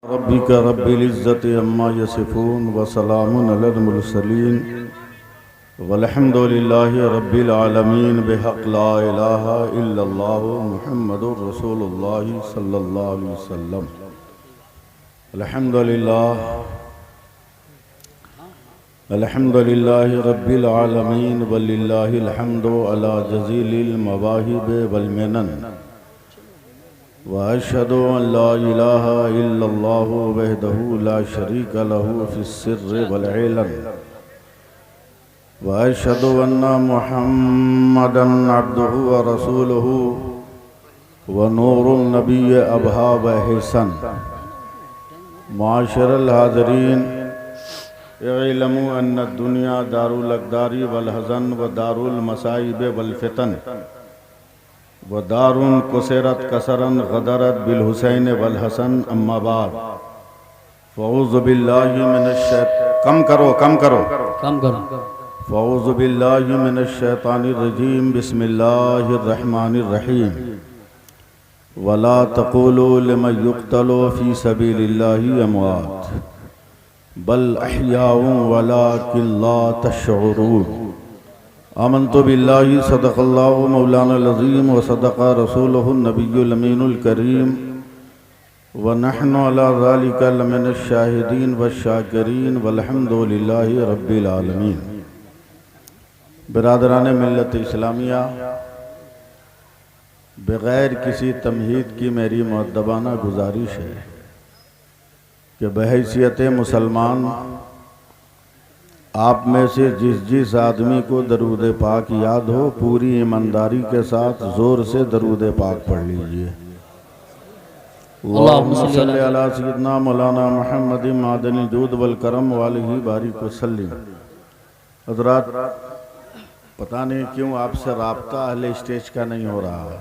रब्बिक रब्बिल इज़्ज़ति अम्मा यसिफून व सलामुन अलल मुरसलीन वल्हम्दुलिल्लाहि रब्बिल आलमीन बिहक़ ला इलाहा इल्लल्लाहु मुहम्मदुर रसूलुल्लाह सल्लल्लाहु अलैहि वसल्लम। अल्हम्दुलिल्लाहि रब्बिल आलमीन वलिल्लाहिल हम्दु अला जज़ीलिल मवाहिब वल मिनन व अशहदु अन ला इलाहा इल्लल्लाहु वहदहु ला शरीका लहु फिस्सिर्रि वल इलन व अशहदु अन्ना मुहम्मदन अब्दुहु व रसूलुहु व नूरुन नबिय्य अबहा व हिसन। माशरल हाज़रीन, इल्मु अन्न दुनिया दारुल अक़दारी वल हज़न व दारुल मसाइब वल फितन व दारुन कुसरत कसरन गदरत बिल हुसैन वल हसन अम्मा बाद फ़ऊज़ु बिल्लाहि मिनश फ़ऊज़ु बिल्लाहि मिनश शैतानिर रजीम बिस्मिल्लाहिर रहमानिर रहीम। वला तक़ूलू लिमन युक़्तलू फ़ी सबीलिल्लाहि अमवात बल अहयाउन वलाकिन ला तशऊरून। आमन्तु बिल्लाहि सदक़ल्लाहु मौलानाल अज़ीम व सदक़ा रसूलुहुन नबियुल अमीनुल करीम व नहनु अला ज़ालिका लमिनश शाहिदीन व शाकिरीन वल्हम्दुलिल्लाहि रब्बिल आलमीन। बिरादरान मिल्लत इस्लामिया, बग़ैर किसी तमहीद की मेरी मुअद्दबाना गुजारिश है कि बहैसियत मुसलमान आप में से जिस आदमी को दरूद पाक याद हो, पूरी ईमानदारी के साथ ज़ोर से दरूद पाक पढ़ लीजिए। अल्लाहुम्मा सल्लि अला सय्यिदना मौलाना मुहम्मदिन मादनिल जूद वल करम वालिही बारिक वसल्लिम। हज़रात, पता नहीं क्यों आपसे राब्ता अहले स्टेज का नहीं हो रहा है।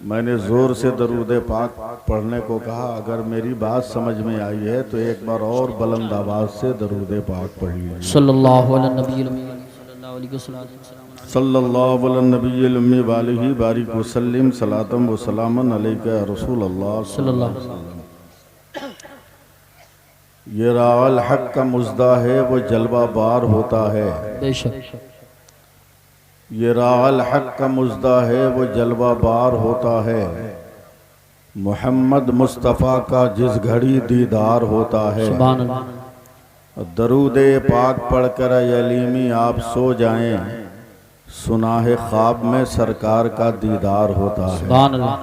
मैंने ज़ोर से दरूद पाक पढ़ने को कहा। अगर मेरी बात समझ में आई है तो एक बार और बुलंद आवाज़ से दरूद पाक पढ़ लीजिए। सल्लल्लाहु अलैहि वसल्लम वालिही बारिक वसल्लिम सलातम व सलामन अलैका या रसूल अल्लाह सल्लल्लाहु अलैहि वसल्लम। ये राअल हक का मुज़दा है वो जलवा बार होता है। बेशक ये राअल हक का मुज़दा है वो जलवा बार होता है। मोहम्मद मुस्तफ़ा का जिस घड़ी दीदार होता है। सुभान अल्लाह। दरूद पाक पढ़कर अलीमी आप सो जाएं, सुनाहे ख्वाब में सरकार का दीदार होता है। सुभान अल्लाह।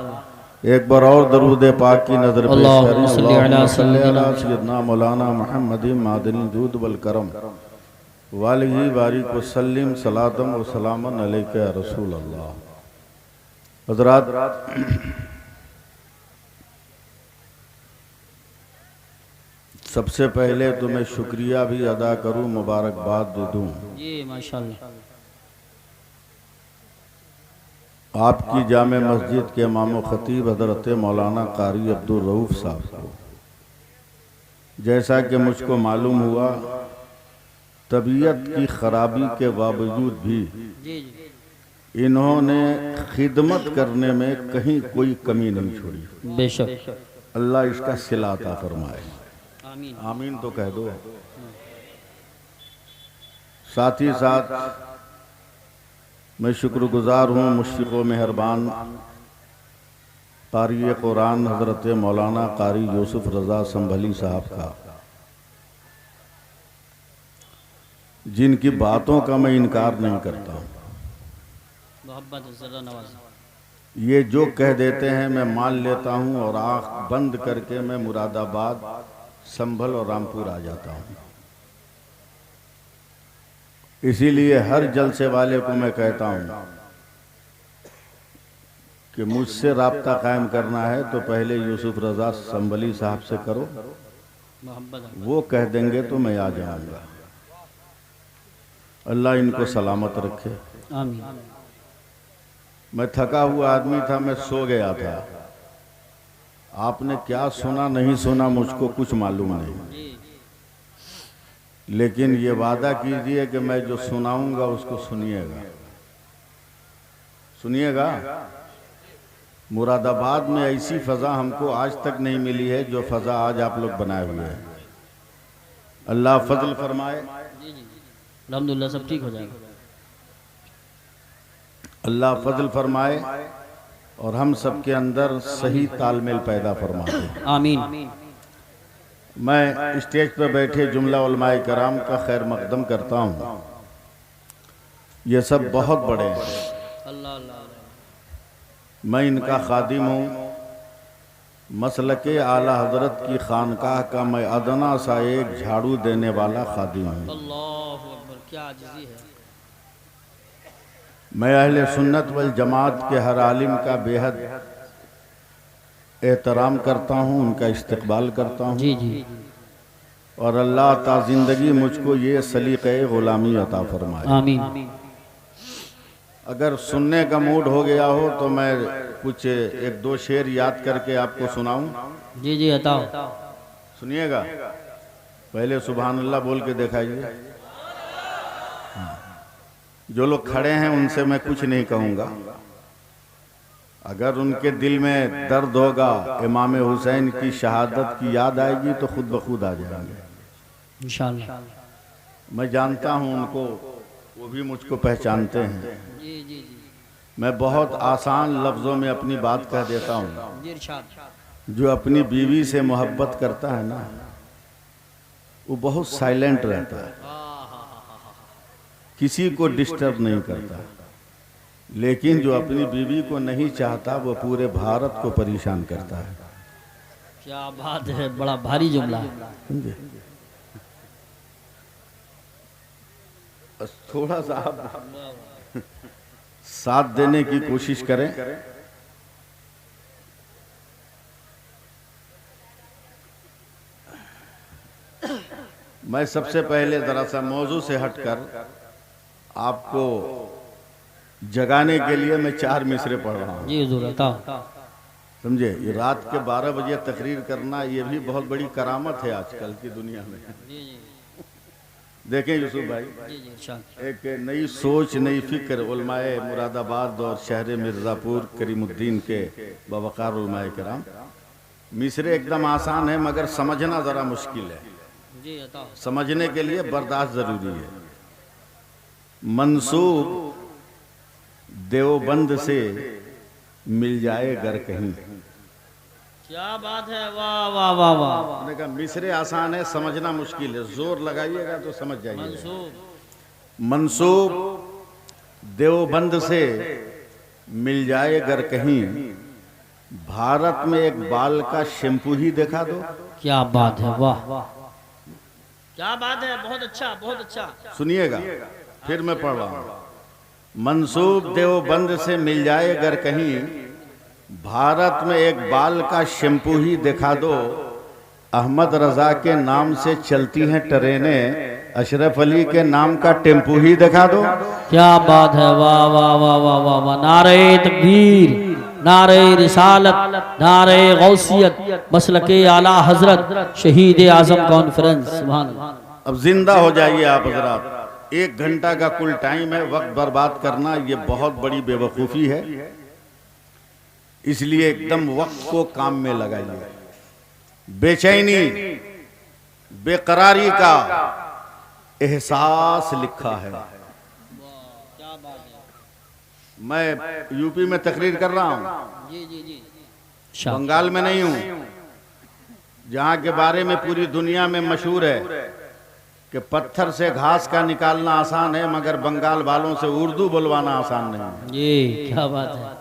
एक बार और दरूद पाक की नजर पेश करें। अल्लाहुम्मा सल्लि अला सय्यिदना मौलाना मुहम्मदिन मादनिल जूद वल करम वालिही बारिक वसल्लिम सलातम व सलामन अलैका या रसूल अल्लाह। हज़रात, सबसे पहले तो मैं शुक्रिया भी अदा करूं, मुबारकबाद दे दूं जी माशाअल्लाह आपकी जामे मस्जिद के इमाम खतीब हज़रत मौलाना कारी अब्दुल रऊफ़ साहब को। जैसा कि मुझको मालूम हुआ, तबीयत की ख़राबी के बावजूद भी इन्होंने खिदमत करने में कहीं कोई कमी नहीं छोड़ी। बेशक अल्लाह इसका सिला अता फरमाए। आमीन आमीन तो कह दो। साथ ही साथ मैं शुक्रगुजार हूँ मुश्फ़िक़ व मेहरबान कारी कुरान हज़रत मौलाना कारी यूसुफ रज़ा संभली साहब का, जिनकी बातों का मैं इनकार नहीं करता हूँ। ये जो कह देते हैं मैं मान लेता हूँ और आँख बंद करके मैं मुरादाबाद, संभल और रामपुर आ जाता हूँ। इसीलिए हर जलसे वाले को मैं कहता हूँ कि मुझसे राब्ता कायम करना है तो पहले यूसुफ रज़ा संभली साहब से करो, वो कह देंगे तो मैं आ जाऊँगा। अल्लाह इनको सलामत रखे। आमीन। मैं थका हुआ आदमी था, मैं सो गया था। आपने क्या सुना नहीं सुना मुझको कुछ मालूम नहीं, लेकिन ये वादा कीजिए कि मैं जो सुनाऊंगा उसको सुनिएगा। सुनिएगा। मुरादाबाद में ऐसी फ़ज़ा हमको आज तक नहीं मिली है जो फ़ज़ा आज आप लोग बनाए हुए हैं। अल्लाह फजल फरमाए, जी जी अल्हम्दुलिल्लाह सब ठीक हो जाएगा। अल्लाह फजल फरमाए और हम सबके अंदर सही तालमेल पैदा फरमाए। आमीन। मैं स्टेज पर बैठे जुमला उलमाए कराम का खैर मकदम करता हूँ। ये सब बहुत बड़े हैं, अल्लाह अल्लाह। मैं इनका खादिम हूँ। मसलके आला हजरत की खानकाह का मैं अदना सा एक झाड़ू देने वाला खादिम हूँ। अल्लाहु अकबर, क्या आजिज़ी है। मैं अहले सुन्नत वल जमात के हर आलिम का बेहद एहतराम करता हूँ, उनका इस्तकबाल करता हूँ। जी जी और अल्लाह ता ज़िंदगी मुझको ये सलीक़े ग़ुलामी अता फरमाए। आमीन। अगर सुनने का मूड हो गया हो तो मैं कुछ एक दो शेर याद करके आपको सुनाऊं। जी जी बताओ। सुनिएगा, पहले सुभान अल्लाह बोल के दिखाइए। जो लोग खड़े हैं उनसे मैं कुछ नहीं कहूँगा। अगर उनके दिल में दर्द होगा, इमाम हुसैन की शहादत की याद आएगी तो खुद ब खुद आ जाएंगे इंशाअल्लाह। मैं जानता हूँ उनको, वो भी मुझको पहचानते हैं। जी जी जी मैं बहुत आसान लफ्ज़ों में अपनी बात कह देता हूँ। जी इरशाद। जो अपनी बीवी से मोहब्बत करता है ना, वो बहुत साइलेंट रहता है, किसी को डिस्टर्ब नहीं करता। लेकिन जो अपनी बीवी को नहीं चाहता वो पूरे भारत को परेशान करता है। क्या बात है, बड़ा भारी जुमला है। समझे? बस थोड़ा सा आप साथ देने की कोशिश करें। मैं सबसे पहले जरा सा मौजू से हटकर आपको जगाने के लिए मैं 4 मिसरे पढ़ रहा हूँ। जी हुजूर बताओ। समझे? ये रात के 12 बजे तकरीर करना ये भी बहुत बड़ी करामत है आजकल की दुनिया में। जी जी देखें यूसुफ भाई, जी जी इरशाद। एक नई सोच, नई फिक्र उलमाए मुरादाबाद और शहर मिर्ज़ापुर करीमुद्दीन के बवकार उलमाए कराम। मिसरे एकदम आसान है मगर समझना ज़रा मुश्किल है। जी बताओ। समझने के लिए बर्दाश्त ज़रूरी है। मंसूब देवबंद से मिल जाए घर कहीं। क्या बात है, वाह वाह वाह वाह। मैंने कहा मिसरे आसान है, समझना मुश्किल है। जोर लगाइएगा तो समझ जाइएगा। मंसूब मंसूब देवबंद से मिल जाए अगर कहीं, भारत में एक बाल का शैम्पू ही देखा दो। क्या बात है, वाह क्या बात है, बहुत अच्छा बहुत अच्छा। सुनिएगा, फिर मैं पढ़ रहा हूँ। मंसूब देवबंद से मिल जाए अगर कहीं, भारत में एक बाल का शैम्पू ही दिखा दो। अहमद रजा के नाम से चलती हैं ट्रेनें, अशरफ अली के नाम का टेम्पू ही दिखा दो। क्या बात है, वाह वाह वाह वाह वाह वाह। नारे तकबीर, नारे रिसालत, नारे गौसियत, मसलके आला हजरत, शहीद आजम कॉन्फ्रेंस। सुभान अल्लाह। अब जिंदा हो जाइए आप हजरात। 1 घंटा का कुल टाइम है, वक्त बर्बाद करना ये बहुत बड़ी बेवकूफ़ी है। इसलिए एकदम वक्त को काम में लगाइए। बेचैनी बेकरारी का एहसास लिखा है। क्या बात है। मैं यूपी में तकरीर कर रहा हूँ, जी जी जी बंगाल में नहीं हूँ, जहाँ के बारे में पूरी दुनिया में मशहूर है कि पत्थर से घास का निकालना आसान है मगर बंगाल वालों से उर्दू बोलवाना आसान नहीं है। जी क्या बात है।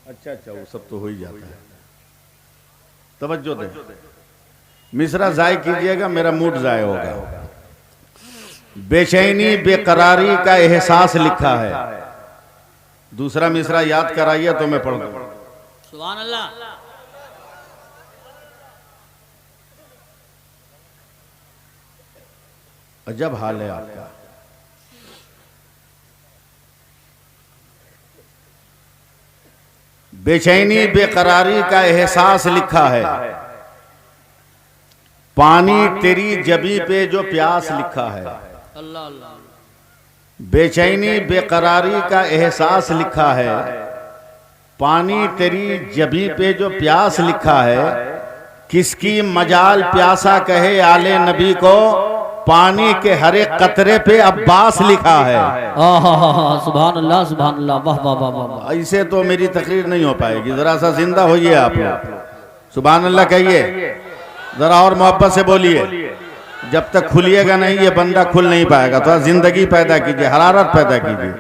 अच्छा, वो सब तो हो ही जाता है। तवज्जो दे, मिसरा जाय कीजिएगा, मेरा मूड जाय होगा। बेचैनी बेकरारी का एहसास लिखा है। दूसरा मिसरा याद कराइए तो मैं पढ़ दूं। सुभान अल्लाह। अजब हाल है आपका। बेचैनी बेकरारी का एहसास लिखा है। पानी तेरी जबी पे जो प्यास लिखा है, अल्लाह अल्लाह, बेचैनी बेकरारी का एहसास लिखा है। पानी तेरी जबी पे जो प्यास लिखा है, किसकी मजाल प्यासा कहे आले नबी को, पानी के हर एक कतरे पे अब्बास लिखा है। सुभान अल्लाह सुभान अल्लाह, वाह वाह वाह वाह। ऐसे तो मेरी तकरीर नहीं हो पाएगी, जरा सा जिंदा होइए आप लोग, सुभान अल्लाह कहिए, जरा और मोहब्बत से बोलिए। जब तक खुलिएगा नहीं ये बंदा खुल नहीं पाएगा। तो जिंदगी पैदा कीजिए, हरारत पैदा कीजिए।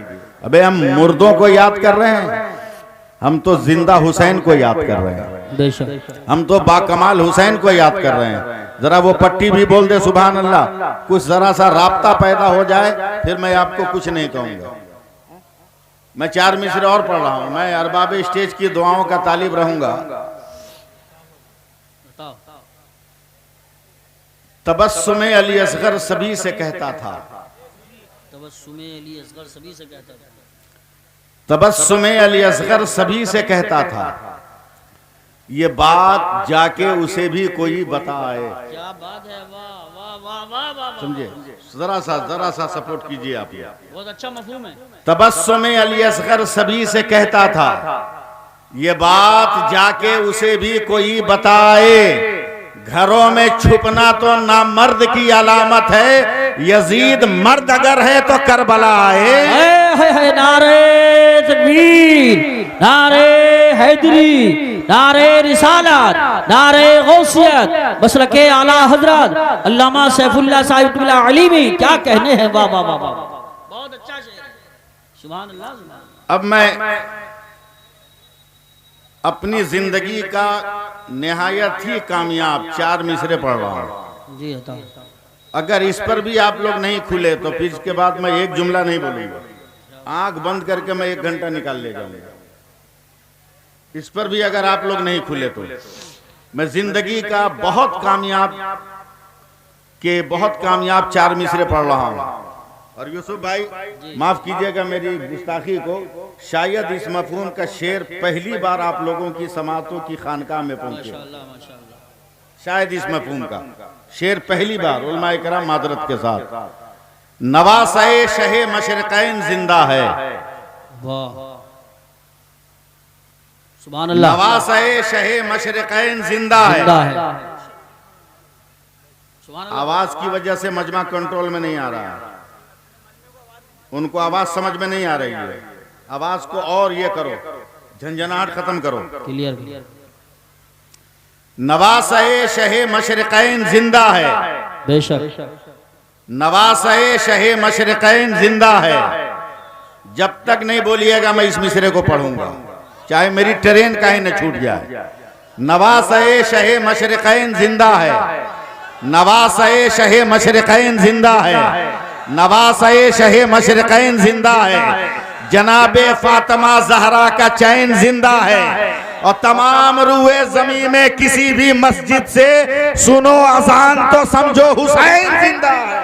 अबे हम मुर्दों को याद कर रहे हैं, हम तो जिंदा हुसैन को याद कर रहे हैं। बेशक हम तो बाकमाल हुसैन को याद कर रहे हैं। जरा वो पट्टी भी बोल दे सुभान अल्लाह, कुछ जरा सा राब्ता पैदा हो जाए, फिर मैं आपको कुछ नहीं कहूंगा। मैं 4 मिसरे और पढ़ रहा हूं। मैं अरबाब स्टेज की दुआओं का तालिब रहूंगा। तबस्सुमे अली असगर सभी से कहता था, तबस्सुमे अली असगर सभी से कहता था, तबस्सुमे अली असगर सभी से कहता था, ये बात जाके उसे भी कोई बताए। क्या बात है, वाह वाह वाह वाह वाह। समझे, जरा सा सपोर्ट कीजिए आप। बहुत अच्छा मफहूम है। तबस्सुमे अली असगर सभी से कहता था, ये बात जाके उसे भी कोई बताए। घरों में छुपना तो नामर्द की अलामत है, यजीद मर्द अगर है तो करबला आए। नारे तकबीर, नारे हैदरी, नारे रिसालत, नारे गौसियत, मसलके आला हजरत अल्लामा सैफुल्लाह साहिब अलीमी, क्या कहने हैं, वाह वाह वाह वाह, बहुत अच्छा शेर है, सुभान अल्लाह। अब मैं अपनी जिंदगी का निहायत ही कामयाब 4 मिसरे पढ़ रहा हूं जी। हता अगर इस पर भी आप लोग नहीं खुले तो फिर इसके बाद मैं एक जुमला नहीं बोलूंगा। आंख बंद करके मैं 1 घंटा निकाल ले जाऊंगा। इस पर भी अगर आप लोग नहीं खुले तो मैं जिंदगी का बहुत कामयाब 4 मिसरे पढ़ रहा हूं। और यूसुफ भाई माफ कीजिएगा मेरी गुस्ताखी को, शायद इस मफहूम का शेर पहली बार आप लोगों की समातों की खानकाह में पहुंचे। शायद इस मफहूम का शेर पहली बार उलमाए कराम मादरत के साथ। नवासे शहे मशरिकैन जिंदा है, वाह सुभान अल्लाह। नवासे शहे मशरिकैन जिंदा है। आवाज की वजह से मजमा कंट्रोल में नहीं आ रहा है, उनको आवाज समझ में नहीं आ रही है। आवाज को और ये करो, झंझनाहट खत्म करो, क्लियर। नवासे शहे मशरिकैन जिंदा है, बेशक नवासे शहे मशरिकैन जिंदा है। जब तक नहीं बोलिएगा मैं इस मिसरे को पढ़ूंगा, चाहे मेरी ट्रेन काहे न छूट जाए। नवासे शहे मशरिकैन जिंदा है, नवासे शहे मशरिकैन जिंदा है, नवासे शहे मशरिकैन जिंदा है। जनाबे फातिमा जहरा का चैन जिंदा है। और तमाम रूए जमीन में किसी भी मस्जिद से सुनो अजान तो समझो हुसैन जिंदा है।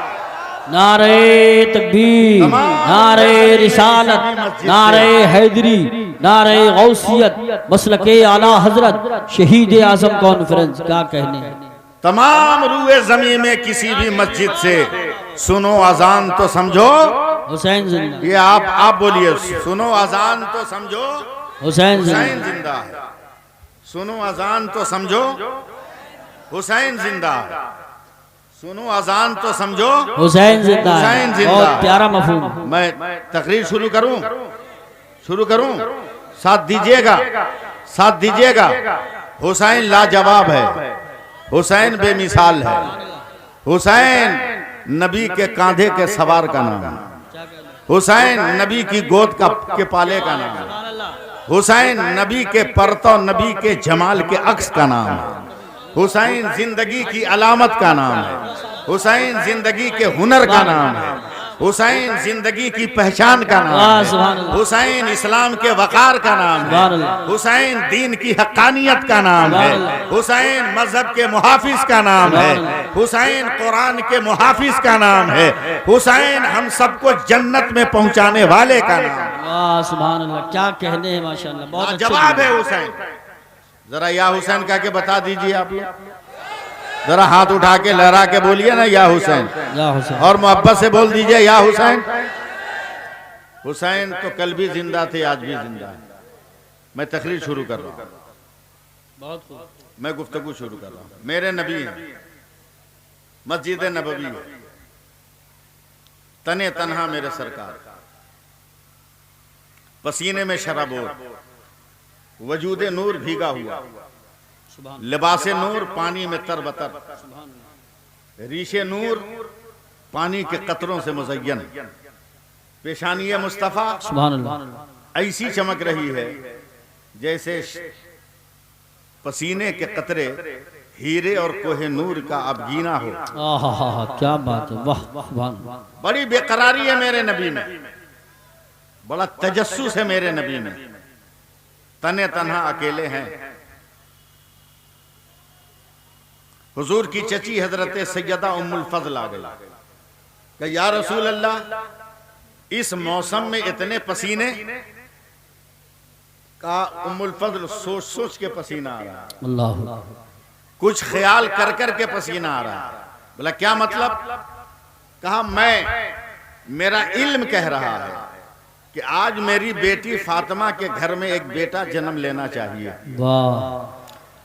नारे तकबीर, नारे रिसालत, नारे हैदरी, नारे गौसियत, मसलके आला हजरत शहीद आजम कॉन्फ्रेंस, क्या कहने हैं। तमाम रूए जमीन में किसी भी मस्जिद से सुनो अजान तो समझो हुसैन जिंदा। ये आप बोलिए, सुनो अजान तो समझो हुसैन जिंदा है। सुनो अजान तो समझो हुसैन जिंदा है। सुनो अजान तो समझो हुसैन जिंदा है। हुसैन जिंदा। बहुत प्यारा मफहूम। मैं तकरीर शुरू करूं, साथ दीजिएगा। हुसैन लाजवाब है, हुसैन बेमिसाल है। हुसैन नबी के कांधे के सवार का नाम है, हुसैन नबी की गोद के पाले का नाम है, हुसैन नबी के परतो नबी के जमाल के अक्स का नाम है, हुसैन जिंदगी की अलामत का नाम है, हुसैन जिंदगी के हुनर का नाम है, हुसैन जिंदगी की पहचान का नाम है, हुसैन इस्लाम के वकार का नाम है, हुसैन दीन की हक्कानियत का नाम है, हुसैन मजहब के मुहाफिज का नाम है, हुसैन कुरान के मुहाफिज का नाम है, हुसैन हम सबको जन्नत में पहुंचाने वाले का नाम है। सुभान अल्लाह, क्या कहने हैं, माशाअल्लाह, बहुत जवाब है हुसैन। जरा या हुसैन कह के बता दीजिए आप लोग, जरा हाथ उठा के लहरा के बोलिए ना या हुसैन, या हुसैन। और मोहब्बत से बोल दीजिए या हुसैन। हुसैन तो कल भी जिंदा थे, आज भी जिंदा है। मैं तकरीर शुरू कर रहा हूँ, बहुत खूब। मैं गुफ्तगू शुरू कर रहा हूँ। मेरे नबी हैं, मस्जिद नबवी है, तने तन्हा मेरे सरकार, पसीने में शराबोर, वजूद नूर भीगा हुआ, लिबासे नूर पानी में तरबतर, रीशे नूर पानी के कतरों से मुज़य्यन, पेशानी मुस्तफ़ा सुभान अल्लाह ऐसी चमक रही है जैसे पसीने के कतरे हीरे और कोहे नूर का अबगीना हो। आहा, क्या बात है, वाह सुभान। बड़ी बेकरारी है मेरे नबी में, बड़ा तजस्सुस है मेरे नबी में। तने तन्हा अकेले हैं। हुजूर की चची हजरत सैयदा उम्मुल फज़ल आ गई कि या रसूल अल्लाह, इस मौसम में इतने पसीने का। उम्मुल फज़ल सोच सोच के पसीना आ रहा है, अल्लाह, कुछ ख्याल कर कर के पसीना आ रहा है। बोला क्या मतलब? कहा मेरा इल्म कह रहा है कि आज मेरी बेटी फातिमा के घर में एक बेटा जन्म लेना चाहिए, वाह।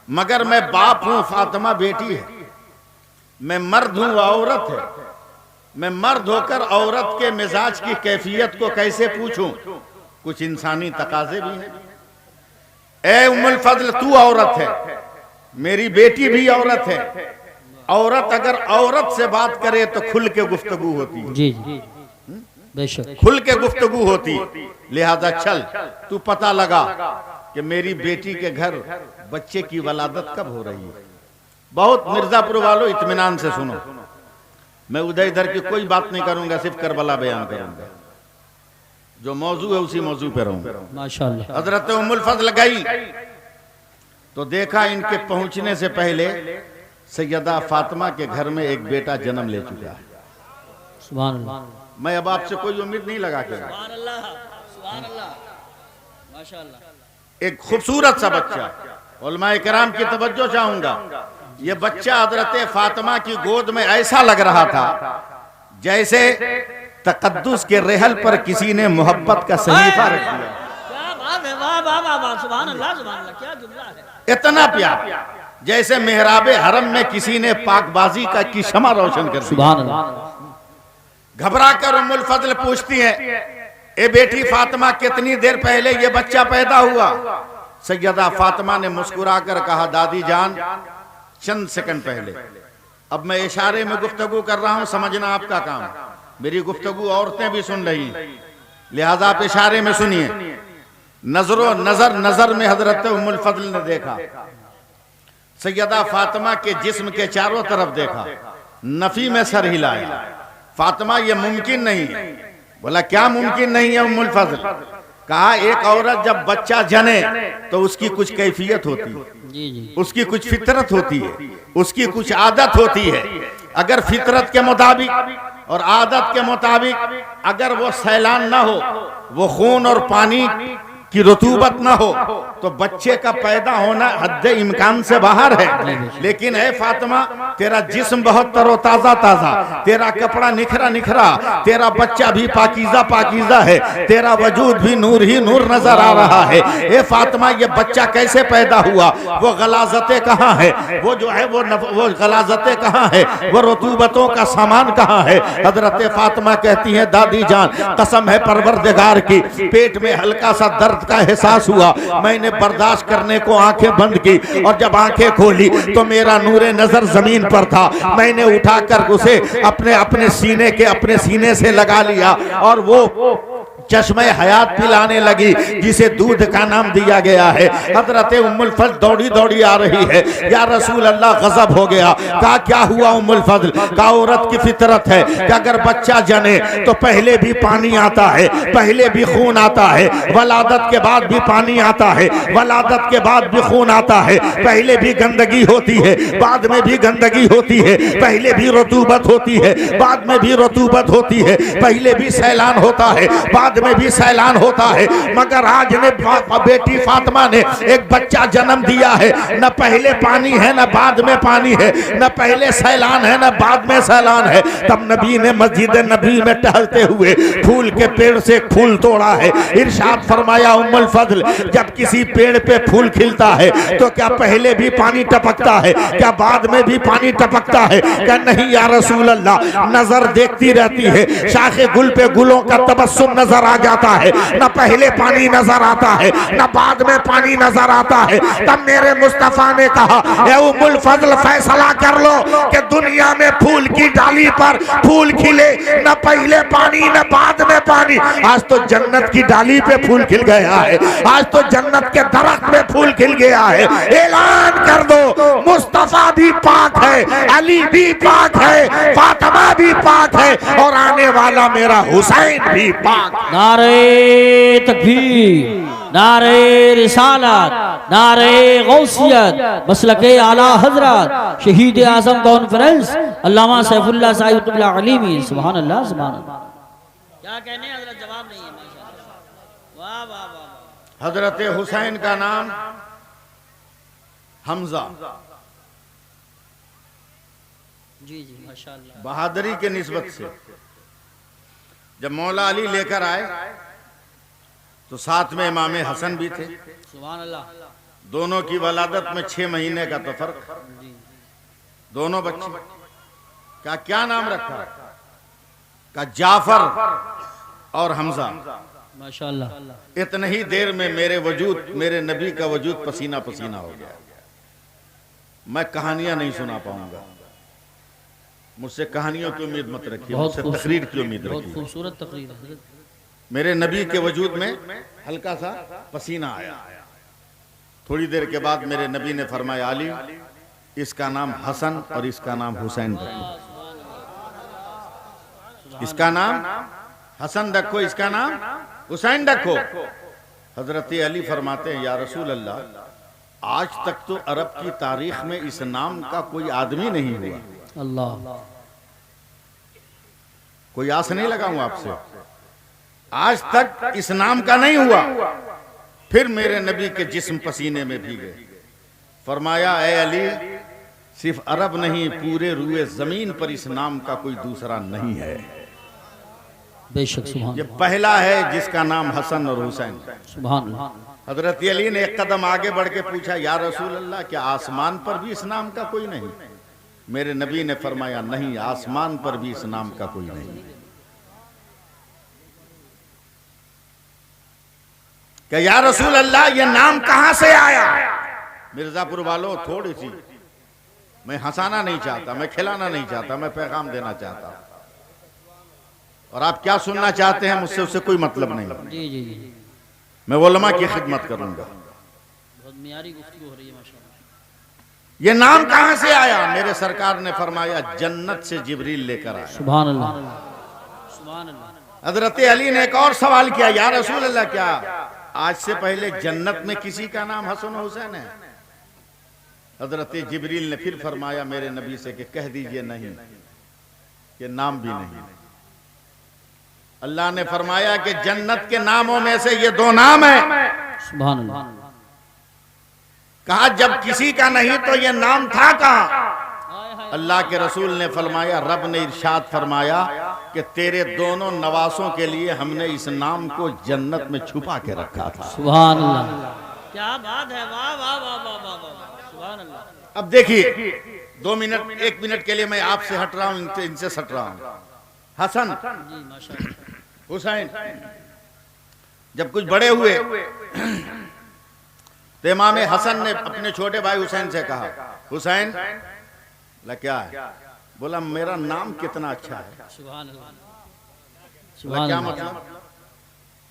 मगर मैं बाप हूं, फातिमा बेटी है। मैं मर्द हूं, औरत है। मैं मर्द होकर औरत के मिजाज की कैफियत को कैसे पूछूं? कुछ इंसानी तकाजे भी हैं। ए उम्मुल फज़ल, तू औरत है, मेरी बेटी भी औरत है। औरत अगर औरत से बात करे तो खुल के गुफ्तगू होती है। जी जी, बेशक खुल के गुफ्तगू होती। लिहाजा चल तू पता लगा कि मेरी बेटी के घर बच्चे की वलादत कब हो रही है। बहुत मिर्जापुर वालों, इत्मीनान से सुनो, मैं उधर इधर की कोई बात नहीं करूंगा, सिर्फ करबला बयान करूंगा। जो मौजू है उसी मौजू पे रहूंगा। माशाअल्लाह। हजरत उम्मुल फज़ल गई तो देखा इनके पहुंचने से पहले सैयदा फातिमा के घर में एक बेटा जन्म ले चुका है। सुभान अल्लाह, मैं अब आपसे कोई उम्मीद नहीं लगा के, सुभान अल्लाह, सुभान अल्लाह, माशाअल्लाह। एक खूबसूरत सा बच्चा। उलमाए किराम की तवज्जो चाहूंगा, ये बच्चा हजरत फातिमा की गोद में ऐसा लग रहा था जैसे तकद्दुस के रेहल पर किसी ने मोहब्बत का सहीफा रख दिया। क्या बात है, वाह वाह वाह वाह, सुभान अल्लाह, सुभान अल्लाह, क्या जुमला है। इतना प्यार जैसे मेहराबे हरम में किसी ने पाकबाजी का की शमा रोशन कर दी। सुभान अल्लाह। घबरा कर उम्मुल फज़ल पूछती है, ए बेटी फातिमा, कितनी देर पहले ये बच्चा पैदा हुआ? सैयदा फातिमा ने मुस्कुरा कर कहा, दादी जान, चंद सेकंड पहले। अब मैं इशारे में गुफ्तगू कर रहा हूं, समझना आपका काम। मेरी गुफ्तगू औरतें भी सुन रही, लिहाजा आप इशारे में सुनिए। नजरों नजर में हजरत उम्मुल फज़ल ने देखा, सैयदा फातिमा के जिस्म के चारों तरफ देखा, नफी में सर हिलाया। फातिमा, ये मुमकिन नहीं है। बोला क्या मुमकिन नहीं है उम्मुल फज़ल? कहा एक औरत जब बच्चा जने तो उसकी कुछ कैफियत होती है, जी जी, उसकी कुछ फितरत होती है, उसकी कुछ आदत होती है। अगर फितरत के मुताबिक और आदत के मुताबिक अगर वो सैलान ना हो, वो खून और पानी की रतूबत ना हो, तो बच्चे का पैदा होना हद इम्कान से बाहर है। लेकिन है फातिमा, तेरा जिस्म बहुत तरोताजा ताजा, तेरा कपड़ा निखरा निखरा, तेरा बच्चा भी पाकीज़ा पाकीज़ा है, तेरा वजूद भी नूर ही नूर नजर आ रहा है। ए फातिमा, ये बच्चा कैसे पैदा हुआ? वो गलाजतें कहाँ है? वो जो है वो गलाजतें कहाँ है? वो रतूबतों का सामान कहाँ है? हजरत फातिमा कहती है, दादी जान, कसम है परवरदिगार की, पेट में हल्का सा दर्द का एहसास हुआ। मैंने बर्दाश्त करने को आंखें बंद की, और जब आंखें खोली तो मेरा नूरे नजर जमीन पर था। मैंने उठाकर उसे अपने सीने से लगा लिया, और वो चश्मे हयात पिलाने लगी, जिसे दूध का नाम दिया गया है। हजरत उम्मुल फज़ल दौड़ी दौड़ी आ रही है, या रसूल अल्लाह, गजब हो गया। कहा क्या हुआ उम्मुल फज़ल? का औरत की फितरत है कि अगर बच्चा जने तो पहले भी पानी आता है, पहले भी खून आता है, वलादत के बाद भी पानी आता है, वलादत के बाद भी खून आता है, पहले भी गंदगी होती है, बाद में भी गंदगी होती है, पहले भी रतूबत होती है, बाद में भी रतूबत होती है, पहले भी सैलान होता है, बाद बाद में भी सैलान होता है, मगर आज ने बेटी फातिमा ने एक बच्चा जन्म दिया है, न पहले पानी है न बाद में पानी है, न पहले सैलान है न बाद में सैलान है। तब नबी ने मस्जिद नबी में टहलते हुए फूल के पेड़ से फूल तोड़ा है। इरशाद फरमाया उम्मुल फजल, जब किसी पेड़ पे फूल खिलता है तो क्या पहले भी पानी टपकता है, क्या बाद में भी पानी टपकता है? क्या नहीं या रसूल अल्लाह, नजर देखती रहती है, शाखे गुल पे गुलों का तबस्सुम नजर आ जाता है, न पहले पानी नजर आता है न बाद में पानी नजर आता है। तब मेरे मुस्तफा ने कहा, ए उम्मुल फजल फैसला कर लो कि दुनिया में फूल की डाली पर फूल खिले, न पहले पानी न बाद में पानी। आज तो जन्नत की डाली पे फूल खिल गया है, आज तो जन्नत के दरख्त में फूल खिल गया है। ऐलान कर दो, मुस्तफा भी पाक है, अली भी पाक है, फातिमा भी पाक है, और आने वाला मेरा हुसैन भी पाक है। नारे तकबीर, नारे रिसालत, नारे गौसियत, मसलके आला हजरत शहीद आजम कॉन्फ्रेंस अल्लामा सैफुल्लाह साहिब क़िबला अलीमी। सुभान अल्लाह, सुभान अल्लाह। क्या कहने हैं हजरत, जवाब नहीं है। वाह वाह वाह। हजरत हुसैन का नाम हमजा, जी जी माशाअल्लाह। बहादुरी के निस्बत से जब मौला अली लेकर आए तो साथ में इमाम हसन भी थे। सुभान अल्लाह। दोनों की वलादत में 6 महीने का तो फर्क, दोनों बच्चे का क्या नाम रखा? का जाफर और हमजा। माशाअल्लाह। इतने ही देर में मेरे वजूद, मेरे नबी का वजूद पसीना पसीना हो गया। मैं कहानियां नहीं सुना पाऊंगा, मुझसे कहानियों की उम्मीद मत रखिए, मुझसे तकरीर की उम्मीद रखिए। खूबसूरत तकरीर है। मेरे नबी के वजूद में हल्का सा पसीना आया। थोड़ी देर के बाद मेरे नबी ने फरमाया, अली इसका नाम हसन और इसका नाम हुसैन रखो, इसका नाम हसन रखो, इसका नाम हुसैन रखो। हजरत अली फरमाते हैं, या रसूल अल्लाह, आज तक तो अरब की तारीख में इस नाम का कोई आदमी नहीं हुआ। अल्लाह, कोई आस नहीं लगाऊं आपसे, आज तक इस नाम का नहीं हुआ। फिर मेरे नबी के जिस्म पसीने में भीगे। फरमाया, ए अली, सिर्फ अरब नहीं, पूरे रूए जमीन पर इस नाम का कोई दूसरा नहीं है। बेशक सुभान, ये पहला है जिसका नाम हसन और हुसैन। सुभान अल्लाह। हजरत अली ने एक कदम आगे बढ़ के पूछा, या रसूल अल्लाह, क्या आसमान पर भी इस नाम का कोई नहीं? मेरे नबी ने फरमाया, नहीं, आसमान पर भी इस नाम का कोई नहीं। क्या या रसूल अल्लाह, ये नाम कहां से आया? मिर्जापुर वालों, थोड़ी सी, मैं हंसाना नहीं चाहता, मैं खिलाना नहीं चाहता, मैं पैगाम देना चाहता, और आप क्या सुनना चाहते हैं मुझसे उससे कोई मतलब नहीं। जी जी जी, मैं उलमा की खिदमत करूंगा। बहुत मियारी गुफ्तगू हो रही है माशाअल्लाह। ये नाम कहां से आया? मेरे सरकार ने फरमाया, जन्नत से जिब्रील लेकर आया। सुभान अल्लाह, सुभान अल्लाह। हजरत अली ने एक और सवाल किया, या रसूल अल्लाह, क्या आज से पहले जन्नत में किसी का नाम हसन हुसैन है? हजरत जिब्रील ने फिर फरमाया मेरे नबी से कि कह दीजिए नहीं, ये नाम भी नहीं। अल्लाह ने फरमाया कि जन्नत के नामों में से ये 2 नाम है। सुभान अल्लाह। कहा, जब किसी का नहीं तो ये नाम था कहां? अल्लाह के रसूल ने फरमाया, रब ने इरशाद फरमाया कि तेरे दोनों नवासों के लिए हमने इस नाम को जन्नत में छुपा के रखा था। सुभान अल्लाह, क्या बात है, वाह वाह वाह वाह वाह, सुभान अल्लाह। अब देखिए, 2 मिनट, 1 मिनट के लिए मैं आपसे हट रहा हूं, इनसे सट रहा हूं। हसन, जी माशाअल्लाह। हुसैन जब कुछ बड़े हुए तो इमाम हसन ने अपने छोटे भाई हुसैन से कहा, हुसैन ला क्या है? बोला, मेरा नाम कितना अच्छा है। सुभान अल्लाह, बोला, सुभान क्या अल्लाह। मतलब?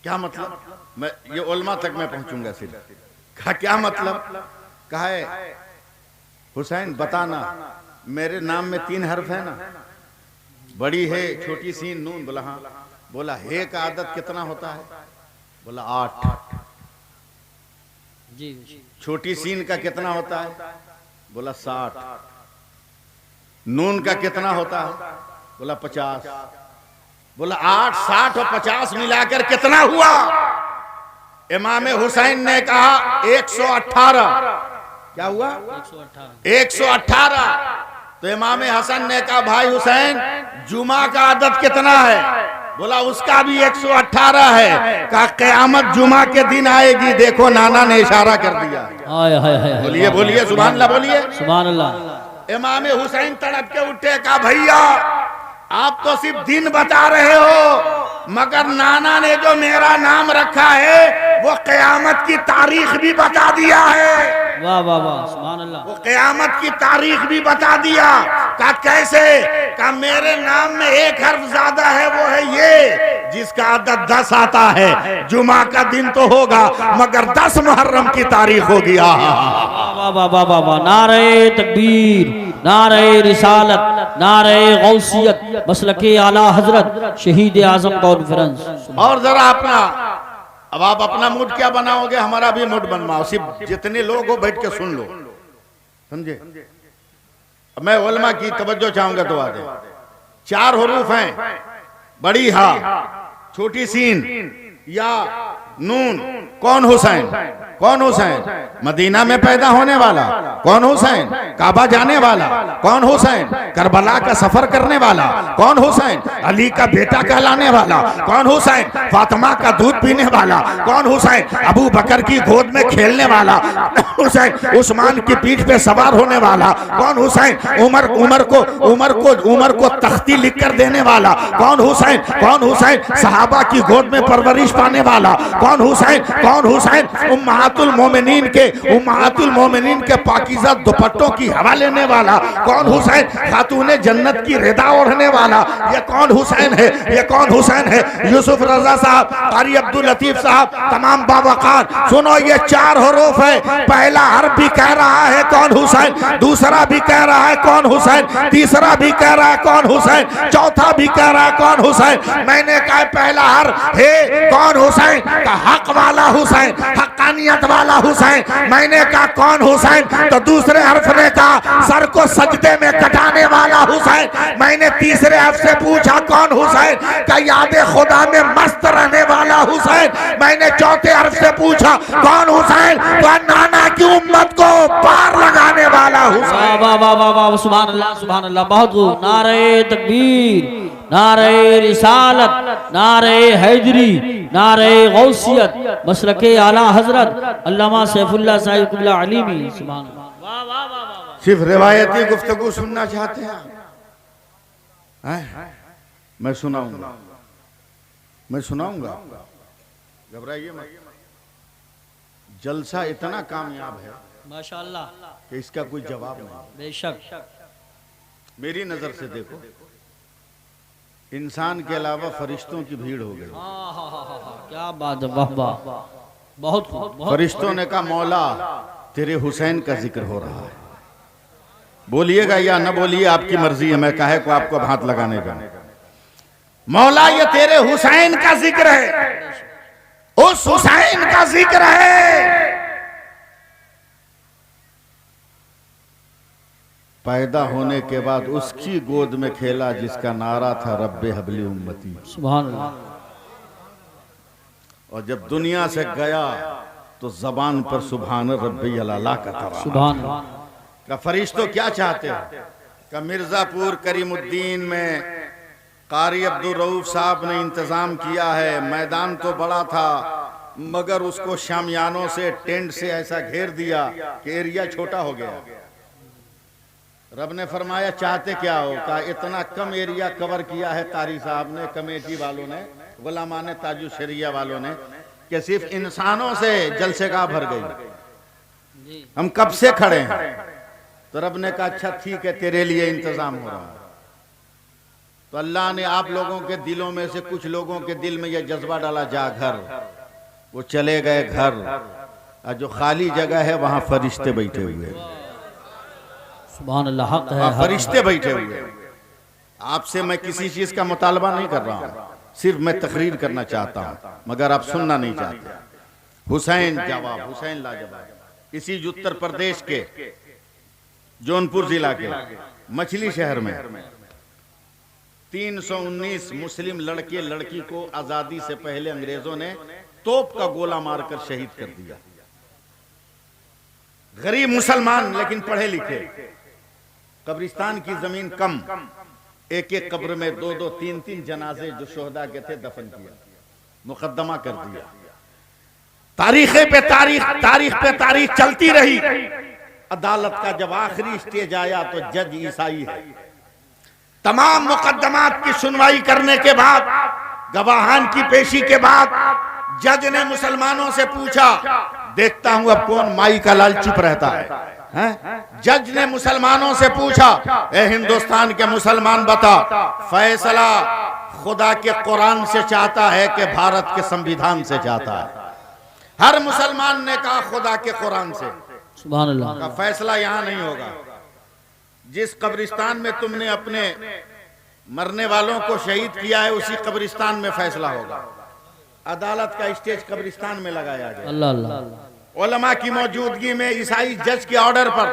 क्या मतलब? मैं ये उलमा तक मैं पहुंचूंगा सिर्फ। कहा, क्या मतलब? कहा है, हुसैन बताना, मेरे नाम में 3 हर्फ है ना, बड़ी है, छोटी सीन, नून। बोला हाँ। बोला, हे का आदत कितना होता है? बोला 8। जी, छोटी सीन का कितना होता है? बोला 60। नून का कितना होता है? बोला 50। बोला 8, 60 और 50 मिलाकर कितना हुआ? इमाम हुसैन ने कहा 118। क्या हुआ? 118। तो इमाम हसन ने कहा भाई हुसैन जुमा का आदत कितना है? बोला उसका भी 118 है। कहा क़यामत जुमा के दिन आएगी, देखो नाना ने इशारा कर दिया। बोलिए बोलिए सुभान अल्लाह, बोलिए सुभान अल्लाह। इमाम हुसैन तड़प के उठे, कहा भैया आप तो सिर्फ दिन बता रहे हो, मगर नाना ने जो मेरा नाम रखा है वो क़यामत की तारीख भी बता दिया है। वाह वाह वाह सुभान अल्लाह। वो क़यामत की तारीख भी बता दिया। कहा कैसे? कहा मेरे नाम में एक हर्फ ज्यादा है, वो है ये, जिसका अदद 10 आता है। जुमा का दिन तो होगा मगर 10 मुहर्रम की तारीख होगी। वाह वाह वाह वाह वाह। नारे तकबीर, नारे रिसालत, नारे गौसियत, मसलके आला हजरत शहीद आजम कॉन्फ्रेंस। और जरा अपना, अब आप अपना मूड क्या बनाओगे, हमारा भी मूड बनवाओ। सिर्फ जितने लोग हो बैठ के सुन लो, समझे? मैं उलमा की तवज्जो चाहूंगा दुआ दे। 4 हरूफ हैं, बड़ी हा, छोटी सीन, या, नून। कौन हुसैन? कौन हुसैन? मदीना में पैदा होने वाला। कौन हुसैन? काबा जाने वाला। कौन हुसैन? करबला का सफर करने वाला। कौन हुसैन? अली का बेटा कहलाने वाला। कौन हुसैन? फातिमा का दूध पीने वाला। कौन हुसैन? अबू बकर की गोद में खेलने वाला। हुसैन उस्मान की पीठ पे सवार होने वाला। कौन हुसैन? उमर को तख्ती लिख कर देने वाला। कौन हुसैन? कौन हुसैन? सहाबा की गोद में परवरिश पाने वाला। कौन हुसैन? कौन हुसैन? उम्महातुल मोमिनीन के पाकीज़ा दुपट्टों की हवा लेने वाला। कौन हुसैन? खातूने जन्नत की रिदा ओढ़ने वाला। ये कौन हुसैन है? ये कौन हुसैन है? यूसुफ रजा साहब, कारी अब्दुल लतीफ साहब, तमाम बावकार सुनो, ये 4 हरूफ है। पहला हर्फ भी कह रहा है कौन हुसैन, दूसरा भी कह रहा है कौन हुसैन, तीसरा भी कह रहा है कौन हुसैन, चौथा भी कह रहा है कौन हुसैन। मैंने कहा पहला हर्फ है कौन हुसैन? का हक वाला हुसैन, हक्कानियत वाला हुसैन। मैंने कहा कौन हुसैन? तो दूसरे हर्फ ने कहा सर को सजदे में कटाने वाला हुसैन। मैंने तीसरे हर्फ से पूछा कौन हुसैन? का याद खुदा में मस्त रहने वाला हुसैन। मैंने चौथे हर्फ से पूछा कौन हुसैन? तो नाना की उम्मत को पार लगाने वाला हुसैन। वाह वाह वाह वाह सुभान अल्लाह सुभान अल्लाह। बहुत खूब। नारे तकबीर, नारे रिसालत, नारे हैदरी, नारे गौसियत, मसलके आला हजरत अल्लामा सैफुल्लाह साहिब कुल्ला अलीमी। सुभान अल्लाह। वाह वाह वाह वाह। सिर्फ रिवायती गुफ्तगू सुनना चाहते हैं? मैं सुनाऊंगा, मैं सुनाऊंगा, घबराइए मत। जलसा इतना कामयाब है माशाअल्लाह कि इसका कोई जवाब नहीं। बेशक। मेरी नजर से देखो, इंसान के अलावा फरिश्तों की भीड़ हो गई। क्या बात है, वाह वाह, बहुत खूब। फरिश्तों ने कहा मौला तेरे हुसैन का जिक्र हो रहा है, बोलिएगा या न बोलिए आपकी मर्जी है, मैं काहे को आपको हाथ लगाने का। मौला ये तेरे हुसैन का जिक्र है, उस हुसैन का जिक्र है। पैदा होने के बाद उसकी गोद में खेला जिसका नारा था रब्बे हबली उम्मती। सुभान अल्लाह। और जब दुनिया से गया तो जबान पर सुभान रब्बी अला का था। सुभान अल्लाह। का फरिश्तों क्या चाहते हो? का मिर्जापुर करीमुद्दीन में कारी अब्दुल रऊफ साहब ने इंतजाम किया है। मैदान तो बड़ा था मगर उसको शामियानों से टेंट से ऐसा घेर दिया कि एरिया छोटा हो गया। रब ने फरमाया चाहते क्या हो? कहा इतना कम एरिया कवर किया है कारी साहब ने, कमेटी वालों ने, गुलामान ताजु शरिया वालों ने, कि सिर्फ इंसानों से जलसेगाह भर गई। हम कब से खड़े हैं। तो रब ने कहा अच्छा ठीक है, तेरे लिए इंतजाम हो रहा है। तो अल्लाह ने आप लोगों के दिलों में से कुछ लोगों के दिल में यह जज्बा डाला, जा घर। वो चले गए घर, और जो खाली जगह है वहां फरिश्ते बैठे हुए। सुभान अल्लाह। हक है, फरिश्ते बैठे हुए। आपसे मैं किसी चीज का मुतालबा नहीं कर रहा हूं, सिर्फ मैं तकरीर करना चाहता हूं, मगर आप सुनना नहीं चाहते। हुसैन जवाब, हुसैन लाजवाब। इसी उत्तर प्रदेश के जौनपुर जिला के मछली शहर में 319 मुस्लिम लड़के लड़की को आजादी से पहले अंग्रेजों ने तोप का गोला मारकर शहीद कर दिया। गरीब मुसलमान लेकिन पढ़े लिखे, कब्रिस्तान की जमीन कम, एक एक कब्र में 2-2 3-3 जनाजे जो शोहदा के थे दफन किया, मुकद्दमा कर दिया। तारीख पे तारीख चलती रही। अदालत का जब आखिरी स्टेज आया तो जज ईसाई है। तमाम मुकद्दमात की सुनवाई करने के बाद, गवाहान की पेशी के बाद जज ने मुसलमानों से पूछा, देखता हूं अब कौन माई का लाल चुप रहता है? जज ने मुसलमानों से पूछा, ए हिंदुस्तान के मुसलमान बता, फैसला खुदा के कुरान से चाहता है कि भारत के संविधान से चाहता है? हर मुसलमान ने कहा खुदा के कुरान से। सुभान अल्लाह। का फैसला यहां नहीं होगा। जिस कब्रिस्तान में तुमने अपने मरने वालों को शहीद किया है उसी कब्रिस्तान में फैसला होगा। अदालत का स्टेज कब्रिस्तान में लगाया गया। अल्लाह अल्लाह। उलमा की मौजूदगी में ईसाई जज के ऑर्डर पर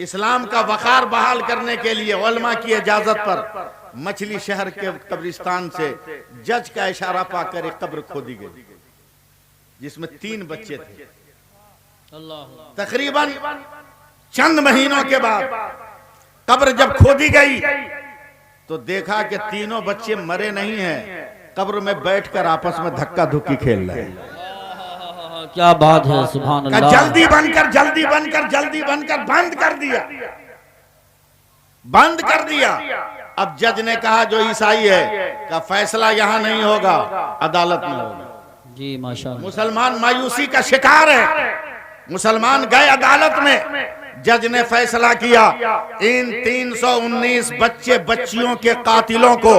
इस्लाम का वकार बहाल करने के लिए उलमा की इजाजत पर मछली शहर के कब्रिस्तान से जज का इशारा पाकर एक कब्र खोदी गई जिसमें 3 बच्चे थे। तकरीबन चंद महीनों के बाद कब्र जब खोदी गई तो देखा कि तीनों बच्चे मरे नहीं हैं, कब्र में बैठकर आपस में धक्का धुक्की खेल रहे हैं। क्या बात है, सुभान अल्लाह। जल्दी बनकर बंद कर दिया। अब जज ने कहा जो ईसाई है का फैसला यहाँ नहीं होगा, अदालत में होगा। जी माशाअल्लाह। मुसलमान मायूसी का शिकार है। मुसलमान गए अदालत में, जज ने फैसला किया इन 319 बच्चे बच्चियों के कातिलों को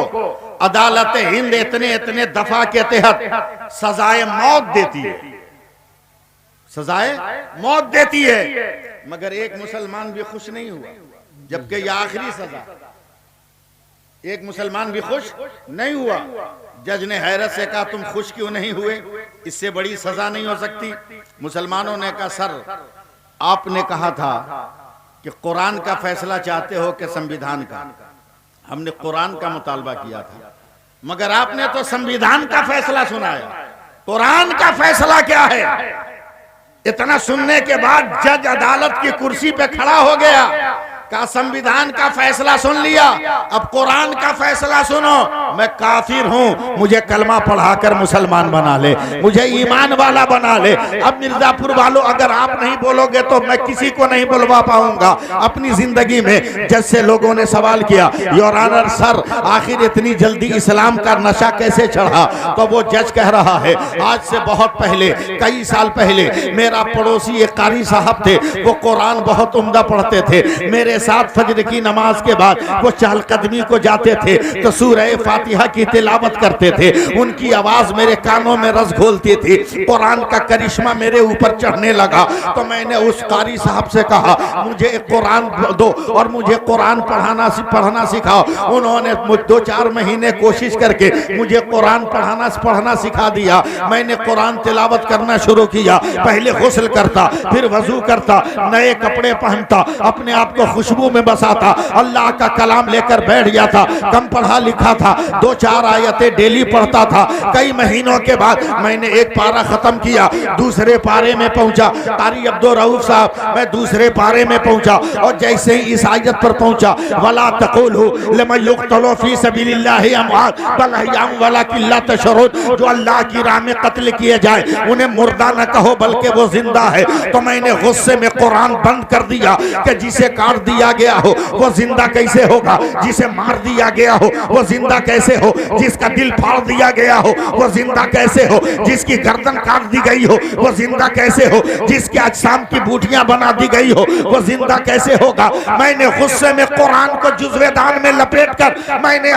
अदालत हिंद इतने दफा के तहत सजाए मौत देती है, सजाए मौत देती है। मगर एक मुसलमान भी खुश नहीं हुआ, जबकि यह आखिरी सजा। एक मुसलमान भी खुश नहीं हुआ। जज ने हैरत से कहा तुम खुश क्यों नहीं हुए, इससे बड़ी सजा नहीं हो सकती। मुसलमानों ने कहा सर आपने कहा था कि कुरान का फैसला चाहते हो कि संविधान का? हमने कुरान का मुतालबा किया था, मगर आपने तो संविधान का फैसला सुनाया, कुरान का फैसला क्या है? इतना सुनने के बाद जज अदालत की कुर्सी पे खड़ा हो गया, का संविधान का फैसला सुन लिया, अब कुरान का फैसला सुनो। मैं काफिर हूं, मुझे कलमा पढ़ाकर मुसलमान बना ले, मुझे ईमान वाला बना ले। अब मिर्जापुर वालों अगर आप नहीं बोलोगे तो मैं किसी को नहीं बुलवा पाऊंगा अपनी जिंदगी में। जैसे लोगों ने सवाल किया योर ऑनर सर आखिर इतनी जल्दी इस्लाम का नशा कैसे चढ़ा? तो वो जज कह रहा है आज से बहुत पहले, कई साल पहले मेरा पड़ोसी एक कारी साहब थे, वो कुरान बहुत उम्दा पढ़ते थे। मेरे साथ फजर की नमाज के बाद वो चहलकदमी को जाते थे तो सूरह फातिहा की तिलावत करते थे। उनकी आवाज मेरे कानों में रस घोलती थी, कुरान का करिश्मा मेरे ऊपर चढ़ने लगा। तो मैंने उस कारी साहब से कहा मुझे कुरान दो और मुझे कुरान पढ़ना सिखाओ। उन्होंने 2-4 महीने कोशिश करके मुझे कुरान पढ़ना सिखा दिया। मैंने कुरान तिलावत करना शुरू किया। पहले गुस्ल करता, फिर वजू करता, नए कपड़े पहनता, अपने आप को खुशबू में बसाता, अल्लाह का कलाम लेकर बैठ जाता। कम पढ़ा लिखा था, 2-4 आयतें डेली पढ़ता था। कई महीनों के बाद मैंने एक पारा खत्म किया, दूसरे पारे में पहुंचा। कारी अब्दुल रऊफ साहब, मैं दूसरे पारे में पहुंचा और जैसे ही इस आयत पर पहुंचा वला तक़ूलू लिमन युक़्तलू फी सबीलिल्लाहि अमवात बल अहयाउन वलाकिन ला तशऊरून, जो अल्लाह की राह में कत्ल किए जाए उन्हें मुर्दा न कहो बल्कि वो जिंदा है। तो मैंने गुस्से में कुरान बंद कर दिया कि जिसे काट दिया गया हो वो जिंदा कैसे होगा, जिसे मार दिया गया हो वो जिंदा कैसे हो, जिसका दिल फाड़ दिया गया हो वो जिंदा कैसे हो, जिसकी गर्दन काट दी गई हो वो जिंदा कैसे हो, जिसके अजसाम की बूटियां बना दी गई हो वो जिंदा कैसे होगा। मैंने गुस्से में कुरान को जुज़्वे-दान में लपेटकर मैंने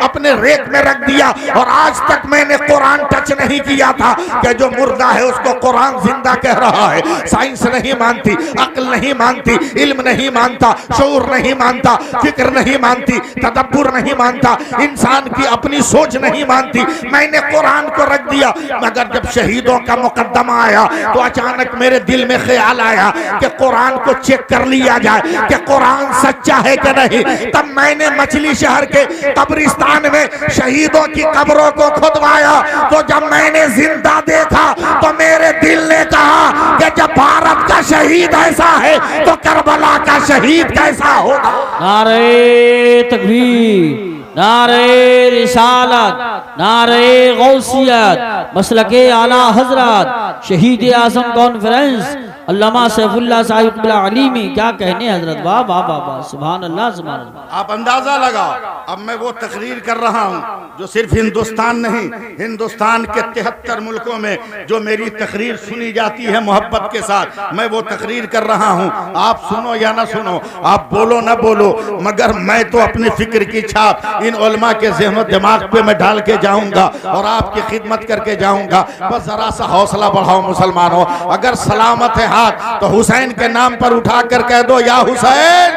अपने रेक में रख दिया और आज तक मैंने कुरान टच नहीं किया था कि जो मुर्दा है उसको कुरान जिंदा कह रहा है। साइंस नहीं मानती, अक्ल नहीं मानती, इल्म नहीं मानता, मानता, शऊर नहीं मानता, फिक्र नहीं मानती, तदब्बुर नहीं मानता, इंसान की अपनी सोच नहीं मानती। मैंने कुरान को रख दिया, मगर जब शहीदों का मुकद्दमा आया तो अचानक मेरे दिल में ख्याल आया कि कुरान को चेक कर लिया जाए कि कुरान सच्चा है कि नहीं। तब मैंने मछली शहर के कब्रिस्तान में शहीदों की कब्रों को खुदवाया। तो जब मैंने जिंदा देखा तो मेरे दिल ने कहा कि जब भारत का शहीद ऐसा है तो करबला का शहीद कैसा होगा। नारे तकबीर, नारे रिसालत, नारे गौसियत, मसलके आला हजरत, शहीद आजम कॉन्फ्रेंस अल्लामा सैफुल्लाह साहिब क़िबला अलीमी। क्या कहने हजरत, वाह वाह वाह वाह, सुभान अल्लाह सुभान अल्लाह। आप अंदाजा लगाओ, अब मैं वो तकरीर कर रहा हूँ जो सिर्फ हिंदुस्तान नहीं, हिंदुस्तान के 73 मुल्कों में जो मेरी तकरीर सुनी जाती है मोहब्बत के साथ, मैं वो तकरीर कर रहा हूँ। आप सुनो या ना सुनो, आप बोलो ना बोलो, मगर मैं तो अपनी फिक्र की छाप इन उलमा के ज़हन दिमाग पे मैं डाल के जाऊंगा और आपकी खिदमत करके जाऊंगा। बस जरा सा हौसला बढ़ाओ मुसलमानों, अगर सलामत है हाथ तो हुसैन के नाम पर उठा कर कह दो या हुसैन,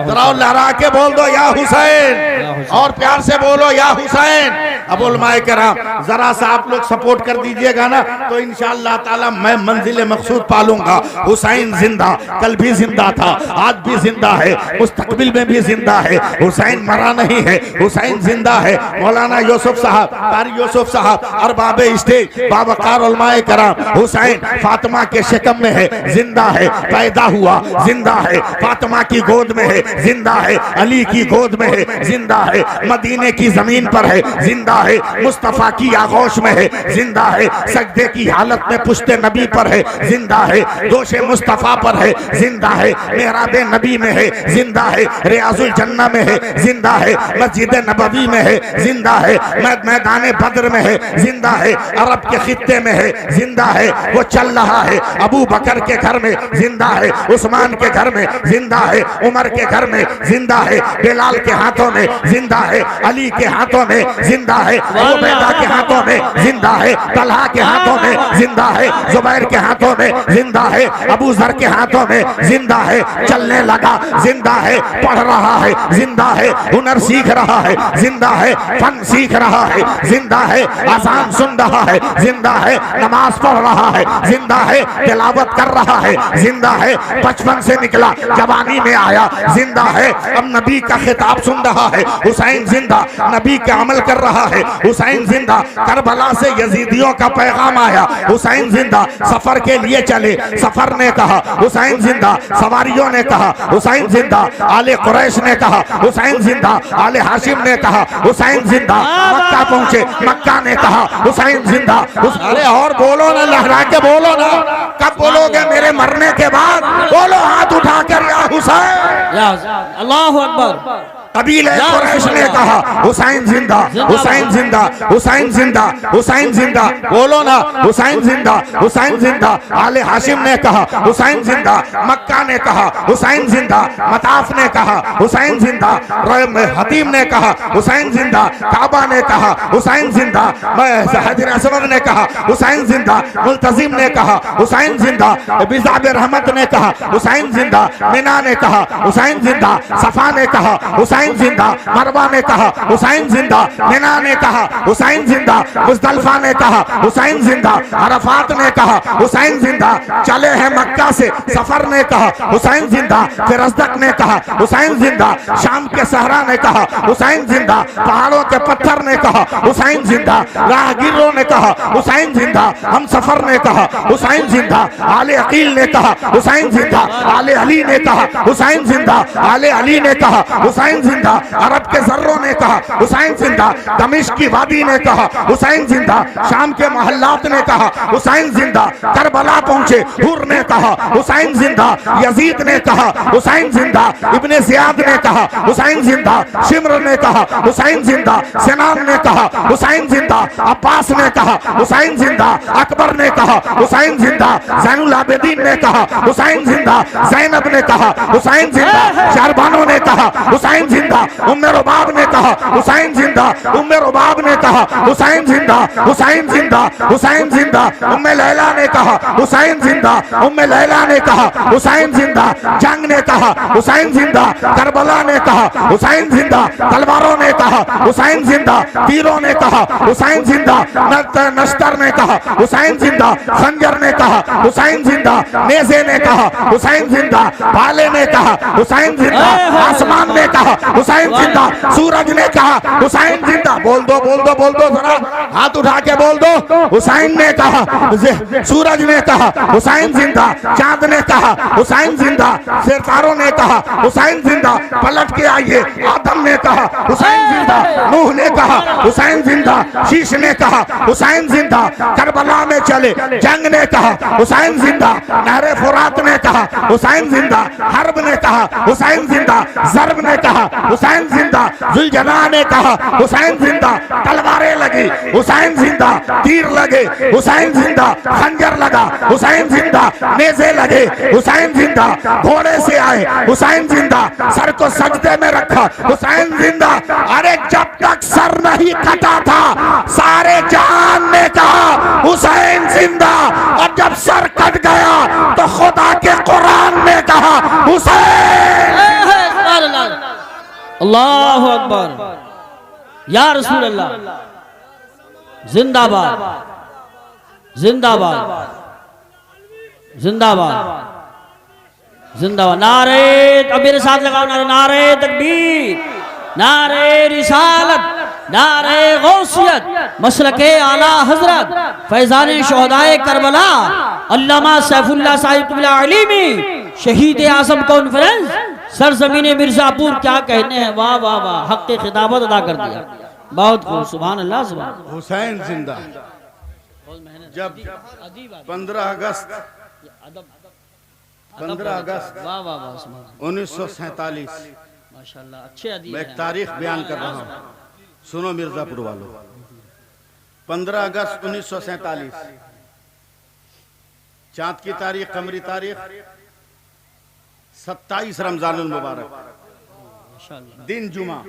जरा लहरा के बोल दो या हुसैन, और प्यार से बोलो या हुसैन। अब उलमाए कराम जरा सा आप लोग सपोर्ट कर दीजिएगा ना, तो इंशाअल्लाह ताला मैं मंजिल मकसूद पालूंगा। हुसैन जिंदा, कल भी जिंदा था, आज भी जिंदा है, मुस्तकबिल में भी जिंदा है। हुसैन मरा नहीं है, हुसैन जिंदा है। मौलाना यूसुफ साहब, कारी यूसुफ साहब, अरबाब स्टेज, बावकार उलमाए कराम, हुसैन फातिमा के शिकम में है, जिंदा है, पैदा हुआ जिंदा है, फातिमा की गोद में है, जिंदा है, अली की गोद में है, जिंदा है, मदीने की जमीन पर है, जिंदा है, मुस्तफा की आगोश में है, जिंदा है, सजदे की हालत में पुश्ते नबी पर है, जिंदा है, दोशे मुस्तफा पर है, जिंदा है, मेहराबे नबी में है, जिंदा है, रियाजुल जन्ना में है, जिंदा है, मस्जिद नबवी में है, जिंदा है, मैदान बद्र में है, जिंदा है, अरब के खित्ते में है, जिंदा है, वो चल रहा है, अबू बकर के घर में जिंदा है, उस्मान के घर में जिंदा है, उमर के घर में जिंदा है, बिलाल के हाथों में जिंदा है, अली के हाथों में जिंदा है, उबैदा के हाथों में जिंदा है, तलहा के हाथों में जिंदा है, जुबैर के हाथों में जिंदा है, अबू जर के हाथों में जिंदा है, चलने लगा जिंदा है, पढ़ रहा है जिंदा है, हुनर सीख रहा है जिंदा है, फन सीख रहा है जिंदा है, आसान सुन रहा है जिंदा है, नमाज पढ़ रहा है जिंदा है, तिलावत कर रहा है जिंदा है, बचपन से निकला जवानी में आया जिंदा है, अब नबी का खिताब सुन रहा है, हुसैन जिंदा, नबी का अमल कर रहा है, हुसैन जिंदा, करबला से यजीदियों का पैगाम आया, हुसैन जिंदा, सफर के लिए चले, सफर ने कहा हुसैन जिंदा, सवारियों ने कहा हुसैन जिंदा, आले कुरैश ने कहा हुसैन जिंदा, आले हाशिम ने कहा हुसैन जिंदा, मक्का पहुंचे, मक्का ने कहा हुसैन जिंदा। अरे और बोलो ना, लहरा के बोलो ना, कब बोलोगे मेरे मरने के बाद? बोलो हाथ उठाकर या हुसैन, अल्लाहु अकबर। कबीले कुरैश ने कहा हुसैन जिंदा, हुसैन जिंदा, हुसैन जिंदा, हुसैन जिंदा, बोलो ना हुसैन जिंदा, हुसैन जिंदा, आले हाशिम ने कहा हुसैन जिंदा, मक्का ने कहा हुसैन जिंदा, मताफ ने कहा हुसैन जिंदा, हतीम ने कहा हुसैन जिंदा, काबा ने कहा हुसैन जिंदा, हजर असवद ने कहा हुसैन जिंदा, मुल्तजिम ने कहा हुसैन जिंदा, बिज़ाब रहमत ने कहा हुसैन जिंदा, मिना ने कहा हुसैन जिंदा, सफा ने कहा हुसैन जिंदा, मरवा ने कहा हुसैन जिंदा, मिना ने कहा हुसैन जिंदा, मुज़दलिफा ने कहा हुसैन जिंदा, अरफात ने कहा हुसैन जिंदा, चले हैं मक्का से, सफर ने कहा हुसैन जिंदा, फिर अज़दक ने कहा हुसैन जिंदा, शाम के सहरा ने कहा हुसैन जिंदा, पहाड़ों के पत्थर ने कहा हुसैन जिंदा, राहगीरों ने कहा हुसैन जिंदा, हम सफर ने कहा हुसैन जिंदा, आले अकील ने कहा हुसैन जिंदा, आले अली ने कहा हुसैन जिंदा, आले अली ने कहा हुसैन जिंदा, अरब के जर्रों ने कहा हुसैन जिंदा, दमिश्क की वादी ने कहा हुसैन जिंदा, शाम के महल्लात ने कहा हुसैन जिंदा, करबला पहुंचे हुर ने कहा हुसैन जिंदा, यजीद ने कहा हुसैन जिंदा, इब्ने ज़ियाद ने कहा हुसैन जिंदा, शिम्र ने कहा हुसैन जिंदा, सिनान ने कहा हुसैन जिंदा, अब्बास ने कहा हुसैन जिंदा, अकबर ने कहा हुसैन जिंदा, ज़ैनुल आबिदीन ने कहा हुसैन जिंदा, ज़ैनब ने कहा हुसैन जिंदा, शाहरबानो ने कहा हुसैन जिंदा, उम्मे रुबाब ने कहा हुसैन जिंदा, उम्मे रुबाब ने कहा हुसैन जिंदा, हुसैन जिंदा, हुसैन जिंदा, उम्मे लैला ने कहा हुसैन जिंदा, उम्मे लैला ने कहा हुसैन जिंदा, जंग ने कहा हुसैन जिंदा, करबला ने कहा हुसैन जिंदा, तलवारों ने कहा हुसैन जिंदा, तीरों ने कहा हुसैन जिंदा, नश्तर ने कहा हुसैन जिंदा, खंजर ने कहा हुसैन जिंदा, नेज़े ने कहा हुसैन जिंदा, भाले ने कहा हुसैन जिंदा, आसमान ने कहा हुसैन जिंदा, सूरज ने कहा हुसैन जिंदा। बोल दो बोल दो बोल दो, जरा हाथ उठा के बोल दो। हुसैन ने कहा, सूरज ने कहा हुसैन जिंदा, चांद ने कहा हुसैन जिंदा, सितारों ने कहा हुसैन जिंदा, पलट के आइए, आदम ने कहा हुसैन जिंदा, नूह ने कहा हुसैन जिंदा, शीश ने कहा हुसैन जिंदा, करबला में चले, जंग ने कहा हुसैन जिंदा, नहरे फुरात ने कहा हुसैन जिंदा, हर्ब ने कहा हुसैन जिंदा, जर्ब ने कहा हुसैन जिंदा, जुलजना ने कहा हुसैन जिंदा, तलवारें लगी हुसैन जिंदा, तीर लगे हुसैन जिंदा, खंजर लगा हुसैन जिंदा, नेज़े लगे हुसैन जिंदा, घोड़े से आए हुसैन जिंदा, सर को सजदे में रखा हुसैन जिंदा। अरे जब तक सर नहीं कटा था सारे जहान ने कहा हुसैन जिंदा, और जब सर कट गया तो खुदा के कुरान ने कहा हुसैन। अल्लाहु अकबर, या रसूल अल्लाह, जिंदाबाद जिंदाबाद जिंदाबाद जिंदाबाद। नारे, अब मेरे साथ लगाओ नारे, नारे तकबीर, नारे रिसालत, नारे गौसियत, मसलके आला हजरत फैजान शोहदाए करबला अल्लामा सैफुल्लाह साहिब क़िबला अलीमी शहीद आज़म कॉन्फ्रेंस सरजमीन मिर्जापुर। क्या कहने हैं, वाह वाह वाह, हक के खिताबत अदा कर दिया, बहुत खूब, सुभान अल्लाह सुभान। हुसैन जिंदा। जब 15 अगस्त 1947 माशाल्लाह, अच्छे अदीब मैं एक तारीख बयान कर रहा हूँ, सुनो मिर्जापुर वालों। 15 अगस्त 1947 चांद की तारीख, कमरी तारीख 27 रमजानुल मुबारक, दिन जुमा,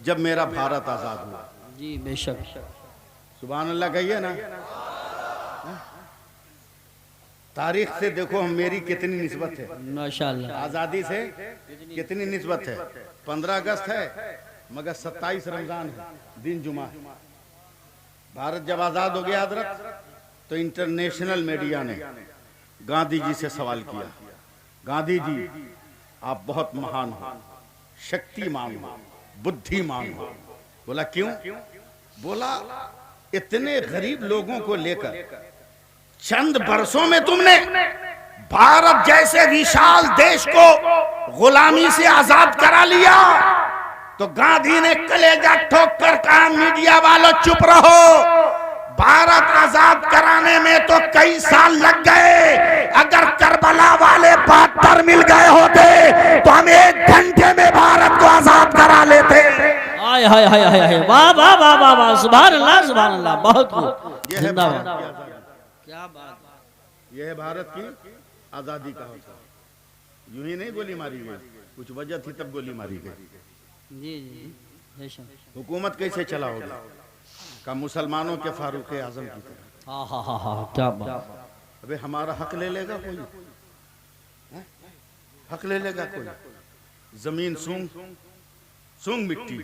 जब मेरा भारत आजाद हुआ। जी बेशक, सुभान अल्लाह कहिए ना। तारीख से देखो हम मेरी कितनी निस्बत है, माशाल्लाह, आजादी से कितनी निस्बत है। 15 अगस्त है मगर 27 रमजान है, दिन जुमा है। भारत जब आजाद हो गया हजरत, तो इंटरनेशनल मीडिया ने गांधी जी से सवाल किया, गांधी जी आप बहुत महान हो, शक्तिमान हो, बुद्धिमान हो। बोला क्यों? बोला इतने गरीब लोगों को लेकर चंद बरसों में तुमने भारत जैसे विशाल देश को गुलामी से आजाद करा लिया। तो गांधी ने कलेजा ठोक कर कहा, मीडिया वालों चुप रहो, भारत आजाद कराने में तो कई साल लग गए, अगर करबला वाले 72 मिल गए होते तो हम 1 घंटे में भारत को आजाद करा लेते। हाय हाय हाय हाय, वाह वाह वाह वाह वाह, सुभान अल्लाह सुभान अल्लाह, बहुत खूब, जिंदाबाद, क्या बात, यह है भारत की आजादी का हौसला। यूं ही नहीं गोली मारी गई, कुछ वजह थी तब गोली मारी गई। जी जी बेशक। हुकूमत कैसे चला होगा का मुसलमानों के फारूक आजम की तरह। हाँ हाँ हाँ हाँ, क्या बात। अबे हमारा हक ले लेगा कोई? हक ले लेगा कोई? जमीन सूंघ मिट्टी,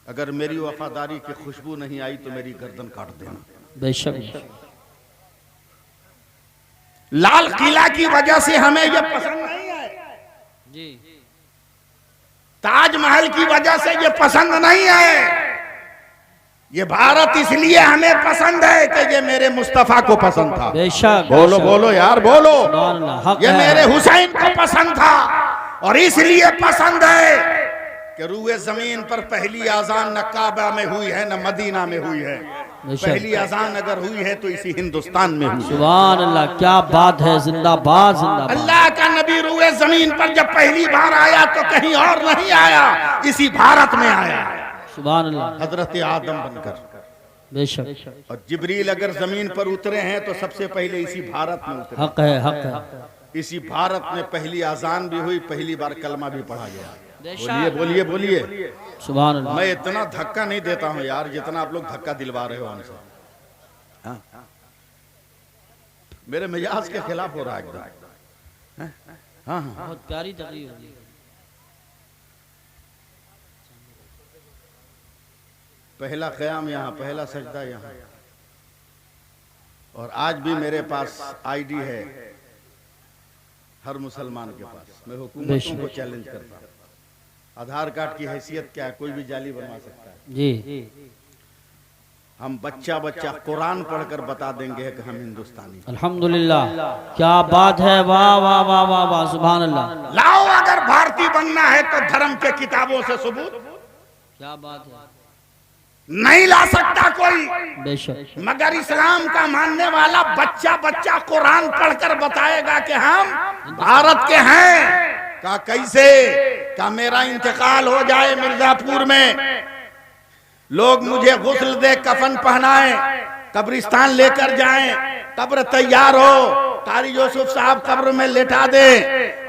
अगर मेरी वफादारी की खुशबू नहीं आई तो मेरी गर्दन काट देना। बेशक। लाल किला की वजह से हमें यह पसंद नहीं है जी, ताजमहल की वजह से ये पसंद नहीं है। ये भारत इसलिए हमें पसंद है कि ये मेरे मुस्तफा को पसंद था। बेशक, बोलो बोलो यार बोलो, हक ये है। मेरे हुसैन को पसंद था, और इसलिए पसंद है कि रूए जमीन पर पहली अजान न काबा में हुई है न मदीना में हुई है। पहली अजान अगर हुई है तो इसी हिंदुस्तान में हुई। सुभान अल्लाह, क्या बात है, जिंदाबाद जिंदाबाद। अल्लाह का नबी रूए जमीन पर जब पहली बार आया तो कहीं और नहीं आया, इसी भारत में आया, सुभान अल्लाह, हजरत आदम बनकर। बेशक, और जिब्रील अगर जमीन पर उतरे हैं तो सबसे पहले इसी भारत में उतरे। हक है, हक है, इसी भारत में पहली अजान भी हुई, पहली बार कलमा भी पढ़ा गया। बोलिए बोलिए बोलिए। सुभान अल्लाह। मैं इतना धक्का नहीं देता हूँ यार जितना आप लोग धक्का दिलवा रहे हो हमसे। हाँ? मेरे मिजाज के खिलाफ हो रहा है एकदम। हाँ हाँ हाँ। बहुत प्यारी तकरीर होगी। पहला क़याम यहाँ, पहला सजदा यहाँ। और आज भी मेरे पास आईडी है हर मुसलमान के पास। मैं हुकूमतों को चैलेंज करता हूँ। आधार कार्ड की हैसियत क्या है? कोई भी जाली बनवा सकता है जी। हम बच्चा बच्चा कुरान पढ़कर बता देंगे कि हम हिंदुस्तानी। अल्हम्दुलिल्लाह, क्या बात है, वाह वाह वाह वाह वाह, सुभान अल्लाह। लाओ, अगर भारतीय बनना है तो धर्म के किताबों से सबूत। क्या बात है, नहीं ला सकता कोई, बेशक। मगर इस्लाम का मानने वाला बच्चा बच्चा कुरान पढ़कर बताएगा कि हम भारत के हैं। का कैसे? का मेरा इंतकाल हो जाए मिर्जापुर में, लोग मुझे गुस्ल दे, कफन पहनाए, कब्रिस्तान लेकर जाएं, कब्र तैयार हो, कारी यूसुफ साहब कब्र में लेटा दे,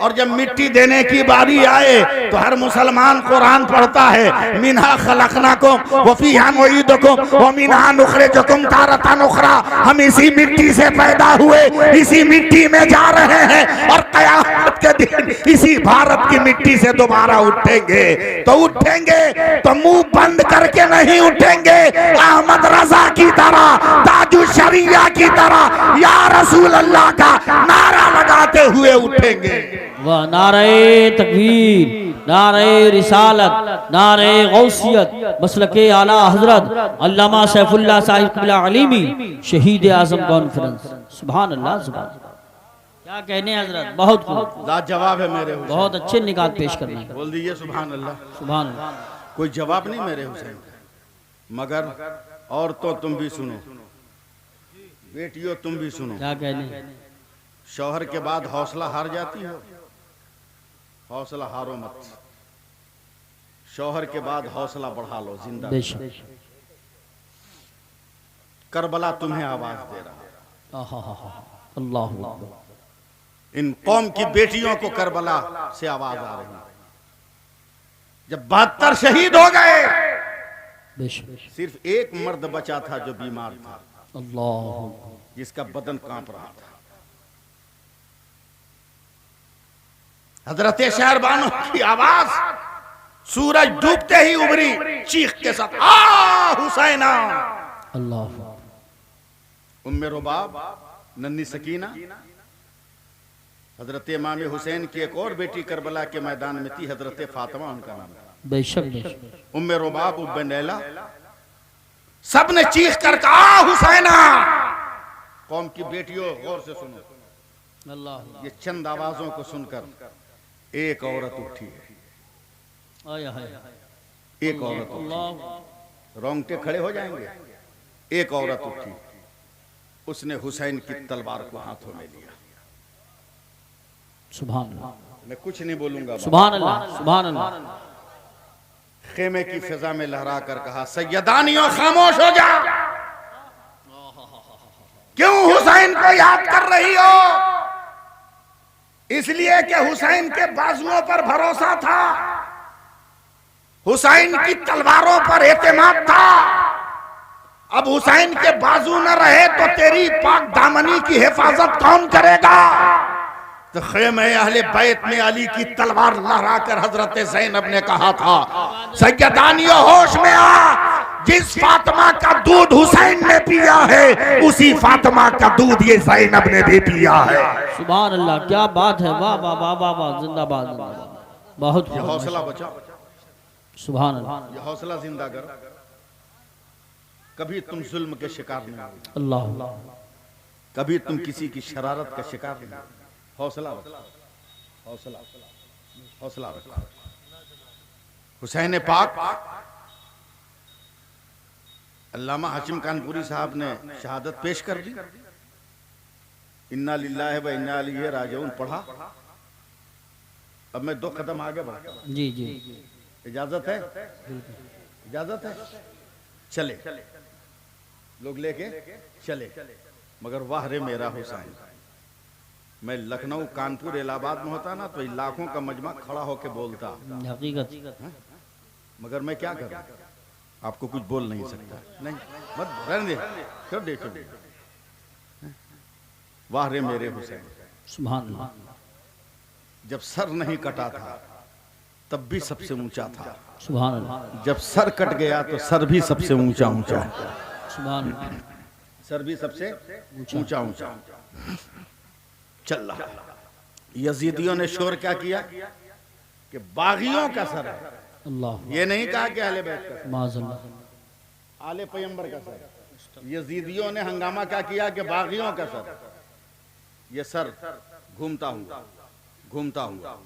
और जब मिट्टी देने की बारी आए तो हर मुसलमान कुरान पढ़ता है, मिन्हा खलकनाकुम व फीहा नुईदुकुम व मिन्हा नुखरिजुकुम तारतन उखरा। हम इसी मिट्टी से पैदा हुए, इसी मिट्टी में जा रहे हैं, और क़यामत के दिन इसी भारत की मिट्टी से दोबारा उठेंगे। तो उठेंगे तो मुंह बंद करके नहीं उठेंगे, अहमद रजा की तरह, ताजु शरिया की तरह, या रसूल अल्लाह का नारा लगाते हुए उठेंगे। वाह, नारे तकबीर, नारे रिसालत, नारे गौसियत, मसलके आला हजरत अल्लामा सैफुल्लाह साहिब क़िबला अलीमी, शहीद आज़म कॉन्फ्रेंस। सुभान अल्लाह, सुभान अल्लाह। क्या कहने हजरत, बहुत खूब, लाजवाब है मेरे हुसैन। बहुत अच्छे निकात पेश करना है। बोल दीजिए सुभान अल्लाह। सुभान अल्लाह। कोई जवाब नहीं मेरे हुसैन का, मगर औरतों तुम भी सुनो, बेटियों तुम भी सुनो। क्या कहने, शौहर के बाद हौसला हार जाती हो, हौसला हारो मत। शौहर के बाद हौसला बढ़ा लो, जिंदा। बेशक। करबला तुम्हें आवाज दे रहा है। अल्लाह अकबर। इन कौम की बेटियों को करबला से आवाज आ रही है। जब 72 शहीद हो गए, बेशक। सिर्फ एक मर्द बचा था जो बीमार था, अल्लाह, जिसका बदन कांप रहा था। हजरत शहरबानो की आवाज सूरज डूबते ही उभरी, चीख के साथ, आ हुसैना। अल्लाह। उम्मे रुबाब, नन्ही सकीना, हजरत इमाम हुसैन की एक और बेटी करबला के मैदान में थी, हजरत फातिमा उनका नाम था। बेशक बेशक। उम्मे रुबाब, उम्मे नैला, सब ने चीख कर कहा हुसैना। कौम की बेटियों गौर से सुनो, अल्लाह। ये चंद आवाजों को सुनकर एक औरत उठी है, एक औरत उठी, रोंगटे खड़े हो जाएंगे। एक औरत उठी, उसने हुसैन की तलवार को हाथों में लिया। सुभान अल्लाह। मैं कुछ नहीं बोलूंगा, सुभान अल्लाह, सुभान अल्लाह। खेमे की फिजा में लहरा कर कहा, सैयदानियों खामोश हो जा। क्यों हुसैन को याद कर रही हो? इसलिए कि हुसैन के बाजुओं पर भरोसा था, हुसैन की तलवारों पर एतमाद था। अब हुसैन के बाजू न रहे तो तेरी पाक दामनी की हिफाजत कौन करेगा? तो खेमे अहले बैत में अली की तलवार लहराकर हजरत ज़ैनब ने कहा था, सैयदानियों होश में आ, जिस फातिमा का दूध हुसैन ने पिया है, उसी फातिमा का दूध ये ज़ैनब ने भी पिया है। सुभान अल्लाह, क्या बात है, वाह वाह वाह वाह वाह, जिंदाबाद जिंदाबाद। बहुत ये हौसला बचा, सुभान अल्लाह। ये हौसला जिंदा कर। कभी तुम जुल्म के शिकार नहीं हो, अल्लाह। कभी तुम किसी की शरारत का शिकार नहीं। हौसला रखो, हौसला, हौसला रखो। हुसैन पाक, अल्लामा हाशिम कानपुरी साहब ने शहादत पेश कर दी। इन्ना लिल्लाहि व इन्ना इलैहि राजिऊन पढ़ा। अब मैं 2 कदम आगे बढ़ता हूं। जी जी, इजाजत है? इजाजत है? चले, लोग लेके चले, मगर वाह रे मेरा हुसैन, मैं लखनऊ कानपुर इलाहाबाद में होता ना तो लाखों का मजमा खड़ा होके बोलता, हकीकत। मगर मैं क्या करूं, आपको कुछ बोल नहीं सकता। नहीं मत रहने दे, छोड़ दे, छोड़ दे। वाह रे मेरे हुसैन, सुभान अल्लाह। जब सर नहीं कटा था तब भी सबसे ऊंचा था, सुभान अल्लाह। जब सर कट गया तो सर भी सबसे ऊंचा ऊंचा है, सुभान अल्लाह। सर भी सबसे ऊंचा ऊंचा चल रहा। यजीदियों ने शोर क्या किया कि बागियों का सर है, अल्लाह। ये नहीं कहा कि अहले बैत का सर, माज़अल्लाह। आले पैगंबर का सर। यजीदियों ने हंगामा क्या किया कि बागियों का सर, ये सर घूमता हुआ घूमता हुआ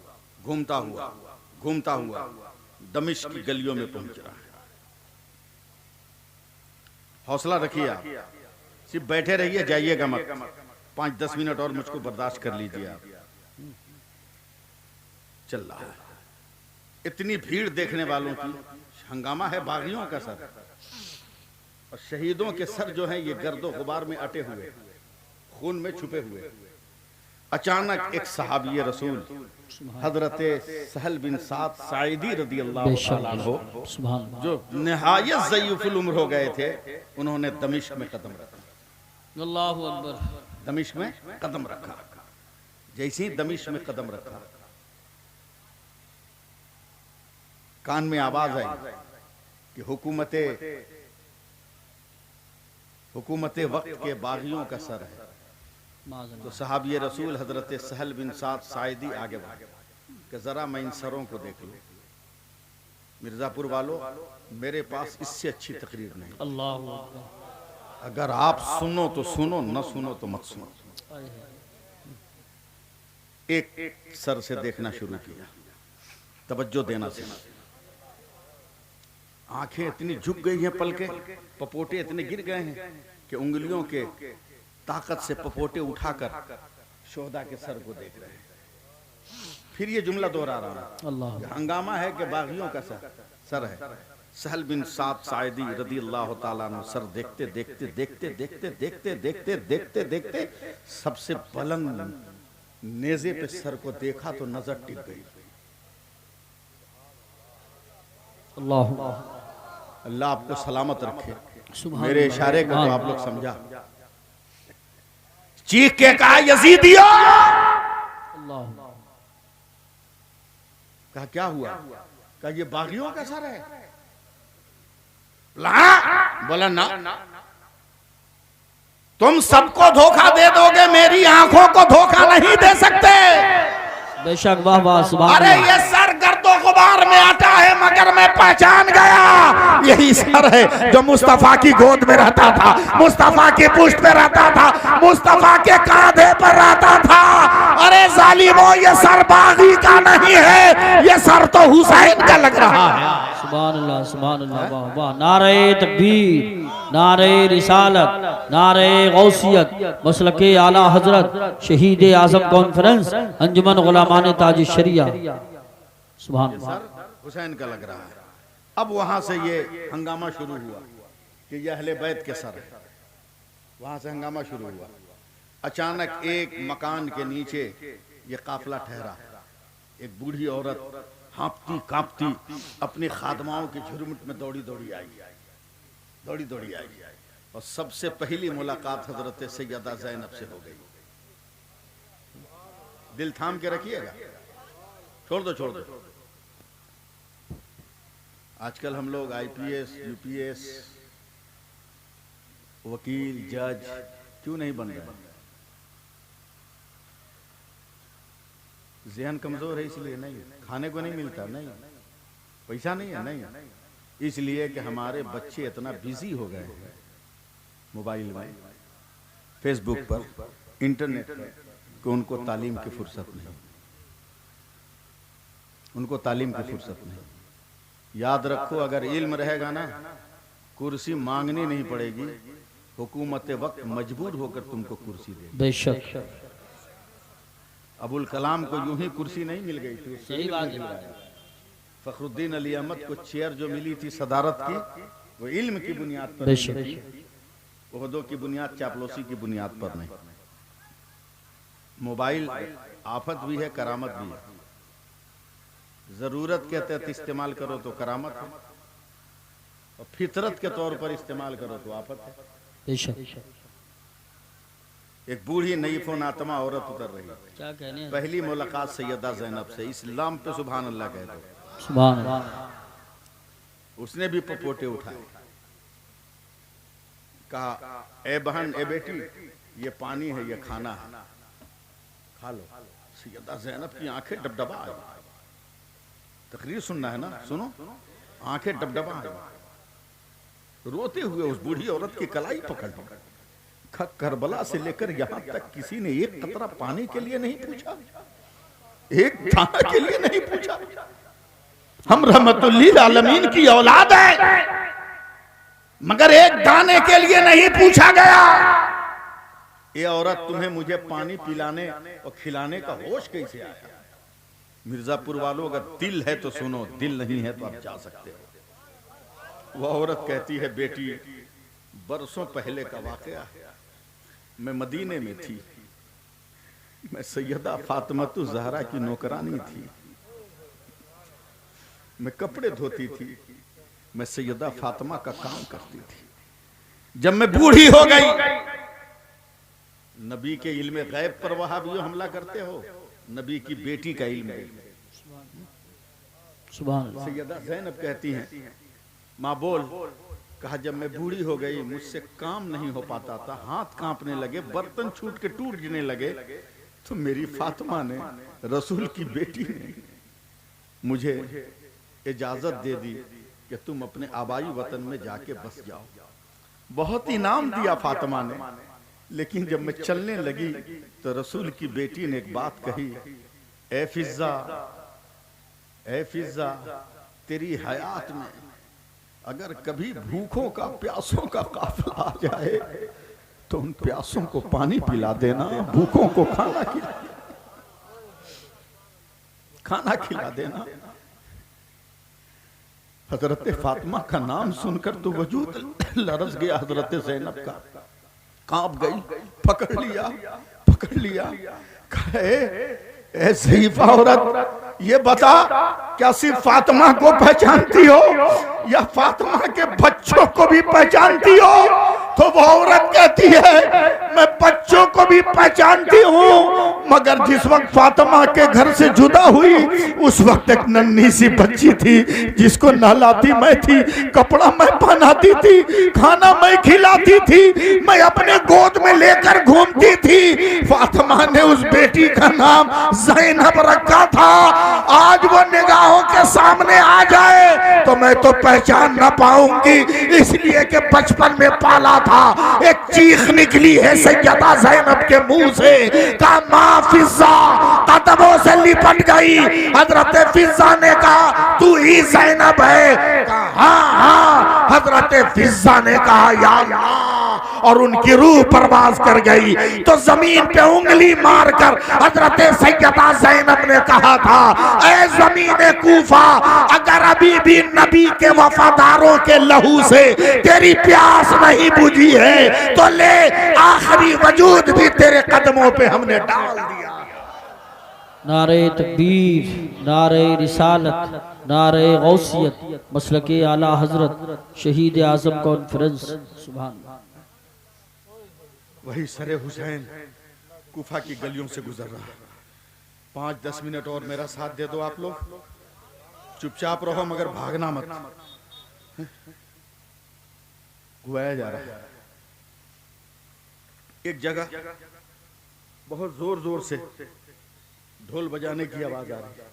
घूमता हुआ घूमता हुआ दमिश्क की गलियों में पहुंच रहा है। हौसला रखिए आप, सिर्फ बैठे रहिए, जाइएगा मत। 5-10 मिनट और मुझको बर्दाश्त कर लीजिए आप। चल रहा है, इतनी भीड़ देखने वालों की, हंगामा है बागियों का सर, और शहीदों के सर जो हैं ये गर्दो गुबार में अटे हुए, खून में छुपे हुए। अचानक एक सहाबी रसूल हजरत सहल बिन साद साइदी रदियल्लाहु ताला अन्हु, सुभान अल्लाह। जो निहायत ज़ईफ़ुल उम्र हो गए थे, उन्होंने दमिश्क में कदम रखा। अल्लाहु अकबर। दमिश्क में कदम रखा। जैसे ही दमिश्क में कदम रखा, कान में आवाज आई कि हुकूमत वक्त के बागियों का सर है। तो सहाबी रसूल हजरत सहल बिन साद साइदी आगे बढ़े कि जरा मैं इन सरों को देख लूं। मिर्जापुर वालों, मेरे पास इससे अच्छी तकरीर नहीं। अल्लाह। अगर आप सुनो तो सुनो, न सुनो तो मत सुनो। एक सर से देखना शुरू किया, तवज्जो देना सीखा। आंखें इतनी झुक गई हैं, पलके पपोटे इतने गिर गए हैं कि उंगलियों के ताकत से पपोटे उठाकर शोहदा के सर को देख रहे हैं। फिर ये जुमला दोहरा रहा है, अल्लाह। हंगामा है कि बागियों का सर है। सहल बिन साद साइदी रदियल्लाहु ताला अन्हु सर देखते देखते देखते देखते देखते देखते देखते देखते सबसे बुलंद नेज़े पे सर को देखा तो नजर टिक गई। अल्लाह। अल्लाह आपको सलामत रखे। सुभान मेरे अल्लाह। इशारे को तो आप लोग समझा। चीख के कहा यजीदियों, अल्लाह। कहा क्या हुआ? कहा ये बागियों का सर है। बोला ना, तुम सबको धोखा दे दोगे, मेरी आंखों को धोखा नहीं दे सकते। बेशक, वाह वाह, सुभान अरे अल्लाह। ये सर गर्दो गुबार में आता है, मगर मैं पहचान गया यही सर है जो मुस्तफा की गोद में रहता था, मुस्तफा की पुष्ट पे रहता था, मुस्तफा के कांधे पर रहता था। अरे जालिमो, ये सर बागी का नहीं है, ये सर तो हुसैन का लग रहा है। सुभान अल्लाह, सुभान अल्लाह, वाह वाह। नारे तकबीर, नारे रिसालत, नारे गौसियत, मसलके आला हजरत, शहीद आजम कॉन्फ्रेंस, अंजुमन गुलामान ताज शरिया। सुभान अल्लाह। सर हुसैन का लग रहा है। अब वहां से ये हंगामा शुरू हुआ कि ये अहले बैत के सर है। वहां से हंगामा शुरू हुआ। अचानक एक मकान के नीचे ये काफिला ठहरा। एक बूढ़ी औरत हाँपती कांपती अपनी खादमाओं की झुरमुट में दौड़ी दौड़ी आई, दौड़ी दौड़ी आई, और सबसे पहली मुलाकात हजरत सैयदा ज़ैनब से हो गई। दिल थाम के रखिएगा, छोड़ दो छोड़ दो। आजकल हम लोग IPS, UPS, वकील, जज क्यों नहीं बन रहे? ज़हन कमजोर है इसलिए नहीं, खाने को नहीं मिलता, नहीं पैसा नहीं है, नहीं इसलिए कि हमारे बच्चे इतना बिजी हो गए हैं मोबाइल में, फेसबुक पर, इंटरनेट पर, कि उनको तालीम की फुर्सत नहीं, उनको तालीम की फुर्सत नहीं। याद रखो, अगर इल्म रहेगा ना, कुर्सी मांगनी नहीं पड़ेगी, हुकूमत वक्त मजबूर होकर तुमको कुर्सी दे। बेशक, अबुल कलाम को यूं ही कुर्सी नहीं मिल गई थी, सही बात है। फखरुद्दीन अली अहमद को चेयर जो मिली थी सदारत की, वो इल्म की बुनियाद पर, बेशक, ओहदों की बुनियाद, चापलूसी की बुनियाद पर नहीं। मोबाइल आफत भी है, करामत भी है। जरूरत के तहत इस्तेमाल करो तो करामत है, और फितरत के तौर पर इस्तेमाल करो तो आफत है। बेशक। एक बूढ़ी नई फोन आत्मा औरत उतर रही है, क्या कहने हैं? पहली मुलाकात सैयदा ज़ैनब से, इस्लाम पे सुभान अल्लाह कह दो। सुभान अल्लाह। उसने भी पपोटे उठाए, कहा ए बहन, ए बेटी, ये पानी है, ये खाना है, खा लो। सैयदा ज़ैनब की आंखें डबडबा आई। तकरीर सुनना है ना, सुनो। आंखें डबडबा आई, रोते हुए उस बूढ़ी औरत की कलाई पकड़ ली। करबला से लेकर यहाँ तक किसी ने एक कतरा पानी के लिए नहीं पूछा, एक दाना के लिए नहीं पूछा। हम रहमतुल लिल आलमीन की औलाद है, मगर एक दाने के लिए नहीं पूछा गया। ये औरत तुम्हें मुझे पानी पिलाने और खिलाने का होश कैसे आया? मिर्जापुर वालों, अगर दिल है तो सुनो, दिल नहीं है तो आप जा सकते हो। वो औरत कहती है, बेटी, बरसों पहले का वाकया है। मैं मदीने में थी, मैं सैयदा फातिमतुज़ ज़हरा की नौकरानी थी। मैं कपड़े धोती थी, मैं सैयदा फातिमा का काम करती थी। जब मैं बूढ़ी हो गई, नबी के इल्म गैब पर वहाबियों हमला करते हो, नबी की बेटी का इल्म है। सुभान अल्लाह। सैयदा ज़ैनब कहती हैं, माँ बोल। कहा, जब मैं बूढ़ी हो गई, मुझसे काम नहीं हो पाता था, हाथ कांपने लगे, बर्तन छूट के टूट गिरने लगे, तो मेरी फातिमा ने, रसूल की बेटी ने, मुझे इजाजत दे दी कि तुम अपने आबाई वतन में जाके बस जाओ। बहुत इनाम दिया फातिमा ने, लेकिन जब मैं चलने लगी तो रसूल की बेटी ने एक बात कही, ए फिज़्ज़ा, ए फिज़्ज़ा, तेरी हयात में अगर कभी भूखों का, प्यासों का काफिला आ जाए तो उन प्यासों को पानी पिला देना, भूखों को खाना खिला देना। हजरत फातिमा का नाम सुनकर तो वजूद लरज़ गया हजरत ज़ैनब का, कांप गई, पकड़ लिया। कहे, ए ज़ईफ़ा औरत, ये बता, क्या सिर्फ फातिमा को पहचानती हो या फातिमा के बच्चों को भी पहचानती हो? तो वो औरत कहती है, मैं बच्चों को भी पहचानती हूँ, मगर जिस वक्त फातिमा के घर से जुदा हुई, उस वक्त एक नन्ही सी बच्ची थी, जिसको नहलाती मैं थी, कपड़ा मैं पहनाती थी, खाना मैं खिलाती थी, मैं अपने गोद में लेकर घूमती थी। फातिमा ने उस बेटी का नाम ज़ैनब रखा था। आज वो निगाहों के सामने आ जाए तो मैं तो पहचान ना पाऊंगी, इसलिए कि बचपन में पाला था। एक चीख निकली है सैयदा ज़ैनब के मुंह से, कहा, माँ फिज़्ज़ा, कदमों से लिपट गई। हजरत फिज़्ज़ा ने कहा, तू ही ज़ैनब है? कहा, हाँ। हजरत फिज़्ज़ा ने कहा, या अल्लाह, और उनकी रूह परवाज कर गई। तो जमीन पे उंगली मारकर हजरत सैयदा ज़ैनब ने कहा था, ऐ ज़मीन कूफा, अगर अभी भी नबी के वफादारों के लहू से तेरी प्यास नहीं बुझी है तो ले, आखिरी वजूद भी तेरे कदमों पे हमने डाल दिया। नारे तकबीर, नारे रिसालत, नारे गौसियत, मसलके आला हजरत शहीद आजम कॉन्फ्रेंस। सुभान अल्लाह। वही सरे हुसैन कूफा की गलियों से गुजर रहा है। 5-10 मिनट और मेरा साथ दे दो आप लोग, चुपचाप रहो मगर भागना मत। गुआया जा रहा है। एक जगह बहुत जोर जोर से ढोल बजाने की आवाज आ रही है।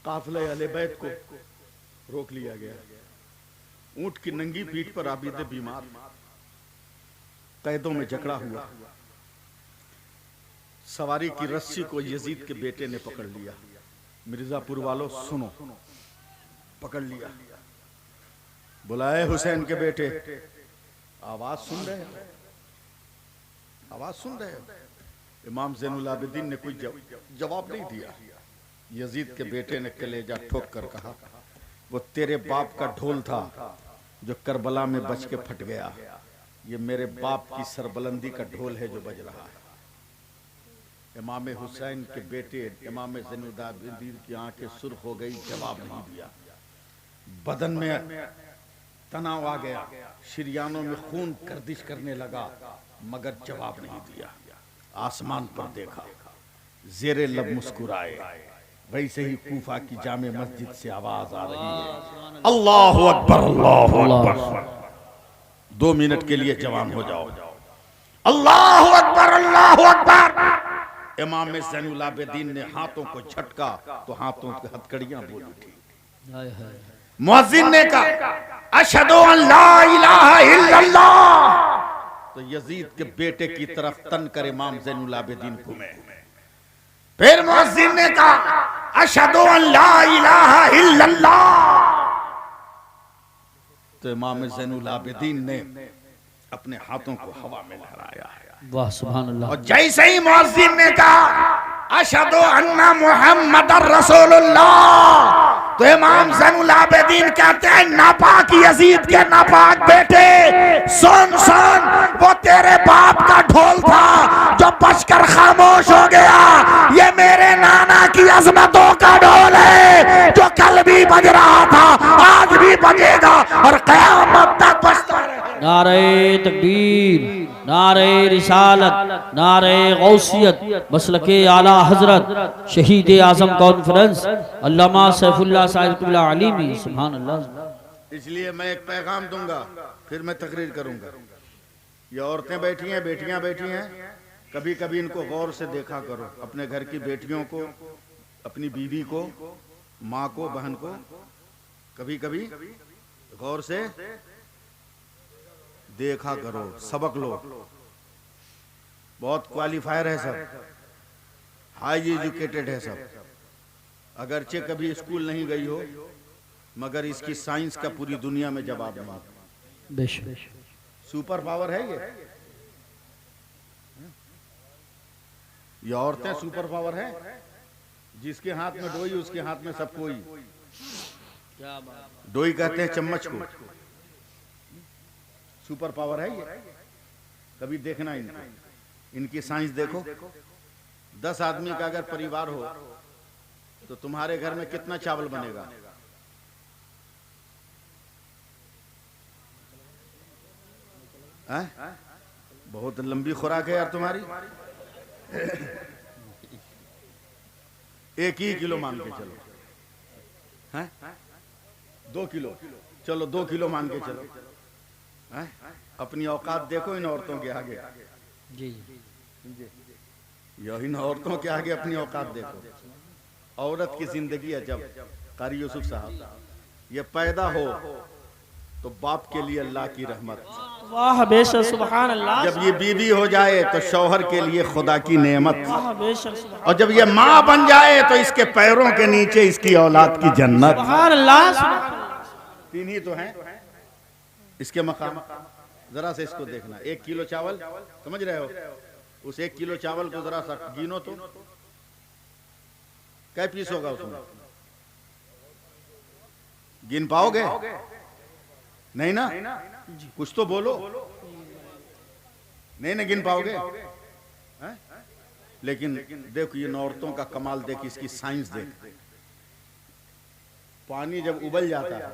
काफिले अहले बैत को रोक लिया गया। ऊंट की नंगी पीठ पर आबिद बीमार कैदों में जकड़ा हुआ। सवारी की रस्सी को यजीद के बेटे ने पकड़ लिया। मिर्जापुर वालों सुनो, पकड़ लिया। बुलाए हुसैन के बेटे, आवाज सुन रहे हो? आवाज सुन रहे हो? इमाम ज़ैनुल आबिदीन ने कोई जवाब नहीं दिया। यजीद के बेटे ने कलेजा ठोक कर कहा, वो तेरे बाप का ढोल था जो करबला में बच के फट गया। ये मेरे बाप की सरबलंदी का ढोल है जो बज रहा है। इमाम हुसैन के बेटे इमाम ज़ैनुलाबदीन की आंखें सुर्ख हो गई, जवाब नहीं दिया। बदन में तनाव आ गया, शरियानों में खून गर्दिश करने लगा, मगर जवाब नहीं दिया। आसमान पर देखा, जेरे लब मुस्कुराए। वैसे ही कूफा की जामे मस्जिद से आवाज आ रही है, अल्लाहु अकबर, अल्लाहु अकबर। 2 मिनट के लिए जवान हो जाओ, अल्लाहु अकबर, अल्लाहु अकबर। इमाम ज़ैनुलाबदीन ने हाथों को झटका तो हाथों की हथकड़ियां बोल उठी। मुअज्जिन ने कहा, अशहदु अन ला इलाहा इल्लल्लाह। तो यजीद के बेटे की तरफ तन कर इमाम ज़ैनुलाबदीन घूमे। फिर मुअज्जिन ने कहा, अशहदु अन ला इलाहा इल्लल्लाह। तो इमाम ज़ैनुलाबदीन ने अपने हाथों को हवा में लहराया। वाह सुभान अल्लाह। और जैसे ही मुअज्जिन ने कहा, अशहदु अन्ना मुहम्मदर रसूलुल्लाह, तो इमाम ज़ैनुलाबदीन कहते हैं, नापाक यजीद के नापाक बेटे, सुन सुन, वो तेरे बाप का ढोल था जो बजकर खामोश हो गया। ये मेरे नाना की अजमतों का ढोल है, जो कल भी बज रहा था, आज भी बजेगा और क़यामत तक बजता रहेगा। नारे तकबीर, नारे रिसालत, नारे गौसियत, मसलके आला हजरत शहीद आजम कॉन्फ्रेंस अल्लामा सैफुल्लाह साहिब क़िबला अलीमी। सुभान अल्लाह। इसलिए मैं एक पैगाम दूंगा, फिर मैं तकरीर करूंगा। ये औरतें बैठी हैं, बेटियां बैठी हैं, कभी कभी इनको गौर से देखा करो। अपने घर की बेटियों को, अपनी बीवी को, माँ को, बहन को कभी कभी गौर से देखा करो, सबक लो। बहुत क्वालिफायर है सब, हाई एजुकेटेड है सब। अगरचे कभी स्कूल नहीं गई हो, मगर इसकी साइंस का पूरी दुनिया में जवाब नहीं। बेशक सुपर पावर है ये औरतें सुपर पावर है। जिसके हाथ में डोई उसके हाथ में सब कोई। डोई कहते हैं चम्मच को, सुपर पावर है ये। कभी देखना इनको, इनकी साइंस देखो। 10 आदमी का अगर परिवार हो तो तुम्हारे घर में कितना चावल बनेगा? बहुत लंबी खुराक है यार तुम्हारी। 1 ही किलो मान के चलो, हैं? 2 किलो, चलो 2 किलो मान के चलो। हैं? अपनी औकात देखो इन औरतों के आगे। जी यही इन औरतों के आगे अपनी औकात देखो। औरत की जिंदगी है। जब कारी यूसुफ साहब ये पैदा हो तो बाप के लिए अल्लाह की रहमत, वाह बेशक सुभान अल्लाह। जब ये बीवी हो जाए तो शौहर के लिए खुदा की नेमत, वाह बेशक सुभान और जब ये माँ बन जाए तो इसके पैरों के नीचे इसकी औलाद की जन्नत। सुभान अल्लाह, सुभान अल्लाह। 3 ही तो हैं इसके मकाम। जरा से इसको देखना। 1 किलो चावल, समझ रहे हो? उस 1 किलो चावल को जरा सा गिनो तो क्या पीस होगा उसमें? गिन पाओगे? नहीं ना? कुछ तो बोलो। नहीं ना गिन पाओगे? हैं? लेकिन देखो ये औरतों का कमाल देख, इसकी साइंस देख। पानी जब उबल जाता है,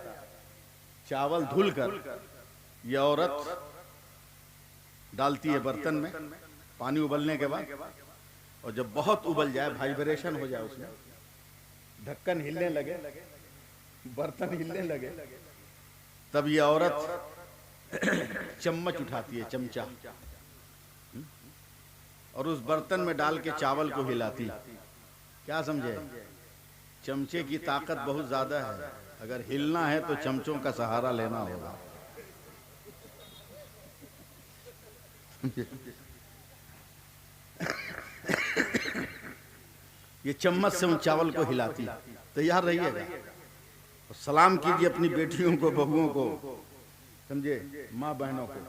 चावल धुल कर ये औरत डालती है बर्तन में, पानी उबलने के बाद। और जब बहुत उबल जाए, वाइब्रेशन हो जाए उसमें, ढक्कन हिलने लगे, बर्तन हिलने लगे, तब ये औरत चम्मच उठाती है, चमचा, और उस बर्तन में डाल के चावल को हिलाती। क्या समझे? चमचे की ताकत बहुत ज्यादा है। अगर हिलना है तो चमचों का सहारा लेना होगा। ये चम्मच से उन चावल को हिलाती। तैयार रहिएगा। सलाम कीजिए अपनी बेटियों को, बहुओं को, समझे, माँ बहनों को।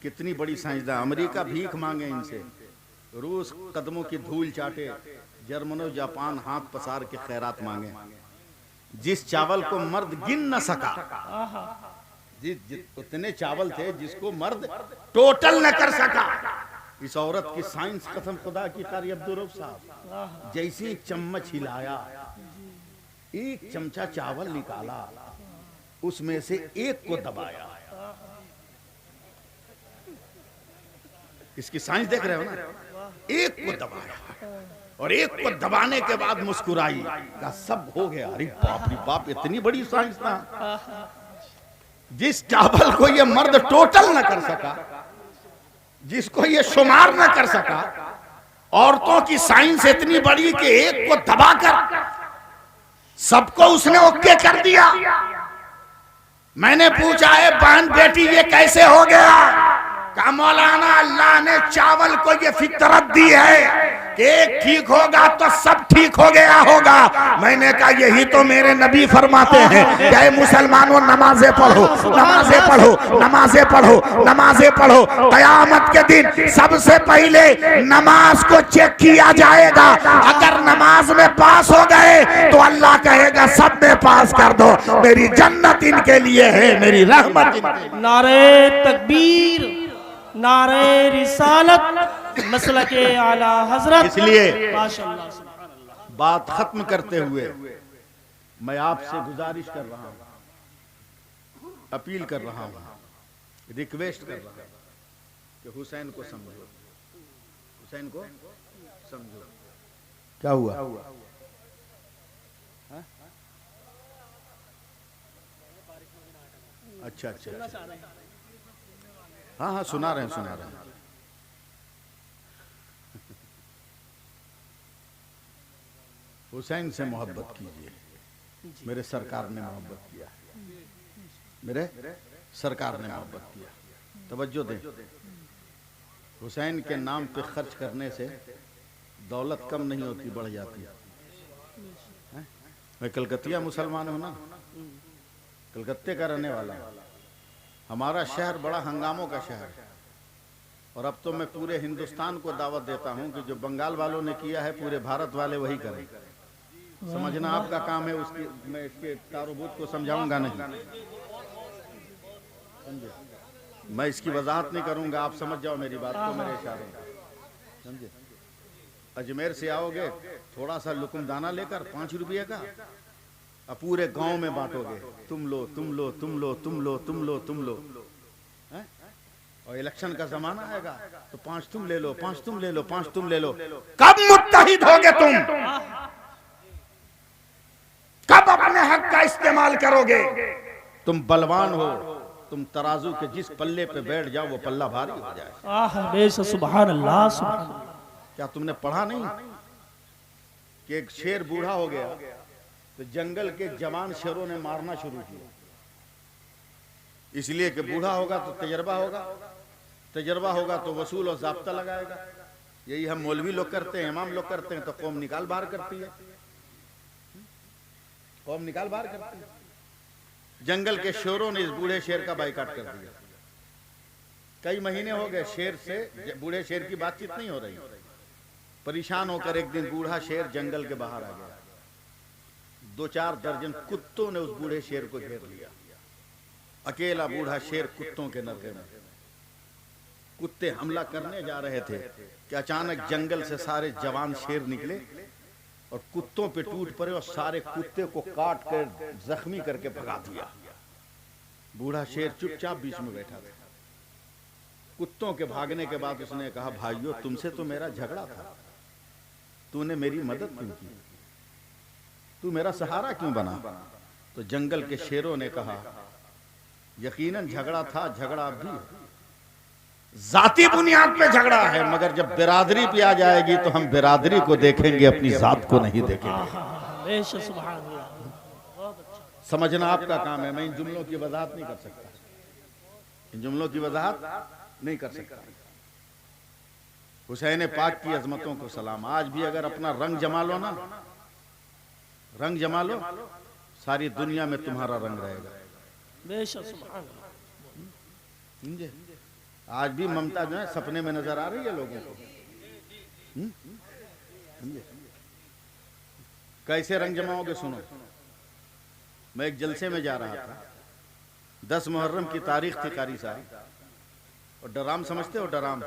कितनी बड़ी साइंसदान। अमेरिका भीख मांगे इनसे, रूस कदमों की धूल चाटे, जर्मनो जापान हाथ पसार के खैरात मांगे। जिस चावल को मर्द गिन न सका, उतने चावल थे जिसको मर्द टोटल न कर सका, इस औरत की साइंस कसम खुदा की कारी अब्दुल साहब, जैसे एक चम्मच हिलाया, एक चमचा चावल निकाला, उसमें से एक को दबाया। इसकी साइंस देख रहे हो ना, एक को दबाया और एक को दबाने के बाद मुस्कुराई, का सब हो गया। अरे बाप रे बाप, इतनी बड़ी साइंस ना। जिस चावल को ये मर्द टोटल न कर सका, जिसको ये शुमार न कर सका, औरतों की साइंस इतनी बड़ी कि एक को दबाकर सबको उसने ओके कर दिया। मैंने पूछा है बहन बेटी ये कैसे हो गया? कहा मौलाना अल्लाह ने चावल को ये फितरत दी है कि एक ठीक होगा तो सब ठीक हो गया होगा। मैंने कहा यही तो मेरे नबी फरमाते हैं कि मुसलमानों नमाजें पढ़ो, नमाजें पढ़ो, नमाजें पढ़ो, नमाजें पढ़ो। कयामत के दिन सबसे पहले नमाज को चेक किया जाएगा। अगर नमाज में पास हो गए तो अल्लाह कहेगा सब में पास कर दो, मेरी जन्नत इनके लिए है, मेरी रहमत इनके लिए। नारे तकबीर, नारे रिसालत, मसलके आला हजरत। इसलिए माशाअल्लाह बात खत्म करते हुए मैं आपसे गुजारिश कर रहा हूं, अपील कर रहा हूं, रिक्वेस्ट कर रहा हूं कि हुसैन को समझो, हुसैन को समझो। क्या हुआ? अच्छा अच्छा, हाँ हाँ सुना रहे हैं, सुना रहे हैं। हुसैन से मोहब्बत कीजिए, मेरे सरकार ने मोहब्बत किया, मेरे सरकार ने मोहब्बत किया। तवज्जो दें, हुसैन के नाम पे खर्च करने से दौलत कम नहीं होती, बढ़ जाती है। मैं कलकतिया मुसलमान हूं ना, कलकत्ते का रहने वाला हूं। हमारा शहर बड़ा हंगामों का शहर है, और अब तो मैं पूरे हिंदुस्तान को दावत देता हूं कि जो बंगाल वालों ने किया है पूरे भारत वाले वही करें। समझना आपका काम है, उसकी मैं इसके तारुबूत को समझाऊंगा नहीं, समझे? मैं इसकी वजाहत नहीं करूंगा, आप समझ जाओ मेरी बात को मेरे इशारे में, समझे? अजमेर से आओगे थोड़ा सा लुकुमदाना लेकर 5 रुपये का, अब पूरे गांव में बांटोगे, तुम लो तुम लो तुम लो तुम लो तुम लो तुम लो, हैं? और इलेक्शन का जमाना आएगा तो 5 तुम ले लो, 5 तुम ले लो, 5 तुम ले लो। कब मुत्तहिद होगे तुम? कब अपने हक का इस्तेमाल करोगे? तुम बलवान हो, तुम तराजू के जिस पल्ले पे बैठ जाओ वो पल्ला भारी हो जाए। बेशक, सुभान अल्लाह, सुभान अल्लाह। क्या तुमने पढ़ा नहीं कि एक शेर बूढ़ा हो गया तो जंगल के जवान शेरों ने मारना शुरू किया, इसलिए कि बूढ़ा होगा तो तजर्बा होगा, तजर्बा होगा तो वसूल और ज़ाब्ता लगाएगा। यही हम मौलवी लोग करते हैं, इमाम लोग करते हैं, तो कौम निकाल बाहर करती है, कौम निकाल बाहर करती है। जंगल के शेरों ने इस बूढ़े शेर का बाइकाट कर दिया। कई महीने हो गए शेर से बूढ़े शेर की बातचीत नहीं हो रही। परेशान होकर एक दिन बूढ़ा शेर जंगल के बाहर आ गया, 2-4 दर्जन कुत्तों ने उस बूढ़े शेर को घेर लिया। अकेला बूढ़ा शेर कुत्तों के नरके में, कुत्ते हमला करने जा रहे थे कि अचानक जंगल से सारे जवान शेर निकले और कुत्तों पे टूट पड़े और सारे कुत्ते को काट कर जख्मी करके भगा दिया। बूढ़ा शेर चुपचाप बीच में बैठा था। कुत्तों के भागने के बाद उसने कहा, भाइयों तुमसे तो मेरा झगड़ा था, तूने मेरी मदद क्यों की, तू मेरा सहारा क्यों बना? तो जंगल के शेरों ने कहा, यकीनन झगड़ा था, झगड़ा अब भी है, जाती बुनियाद पे झगड़ा है, मगर जब बिरादरी पे आ जाएगी तो हम बिरादरी को देखेंगे, अपनी जात को नहीं देखेंगे। समझना आपका काम है, मैं इन जुमलों की वजाहत नहीं कर सकता, इन जुमलों की वजाहत नहीं कर सकता। हुसैन पाक की अजमतों को सलाम। आज भी अगर अपना रंग जमा लो ना, रंग जमा लो, सारी दुनिया में तुम्हारा रंग रहेगा। समझे? आज भी ममता जो है सपने में नजर आ रही है लोगों को। कैसे रंग जमाओगे? सुनो, मैं एक जलसे में जा रहा था, 10 मुहर्रम की तारीख थी कारी साहब, और डराम समझते हो? डराम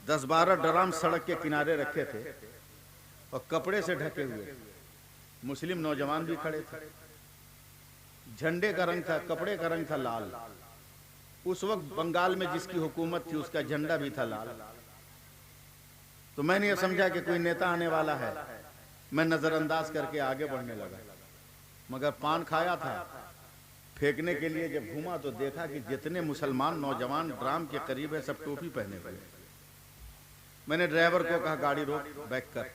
10-12 ड्रम सड़क के किनारे रखे थे और कपड़े से ढके हुए मुस्लिम नौजवान भी खड़े थे। झंडे का रंग था, कपड़े का रंग था लाल। उस वक्त बंगाल में जिसकी हुकूमत थी उसका झंडा भी था लाल। तो मैंने ये समझा कि कोई नेता आने वाला है, मैं नजरअंदाज करके आगे बढ़ने लगा, मगर पान खाया था। फेंकने के लिए जब घूमा तो देखा कि जितने मुसलमान नौजवान ड्राम के करीब है सब टोपी पहने हुए। मैंने ड्राइवर को कहा गाड़ी रोक, बैक कर।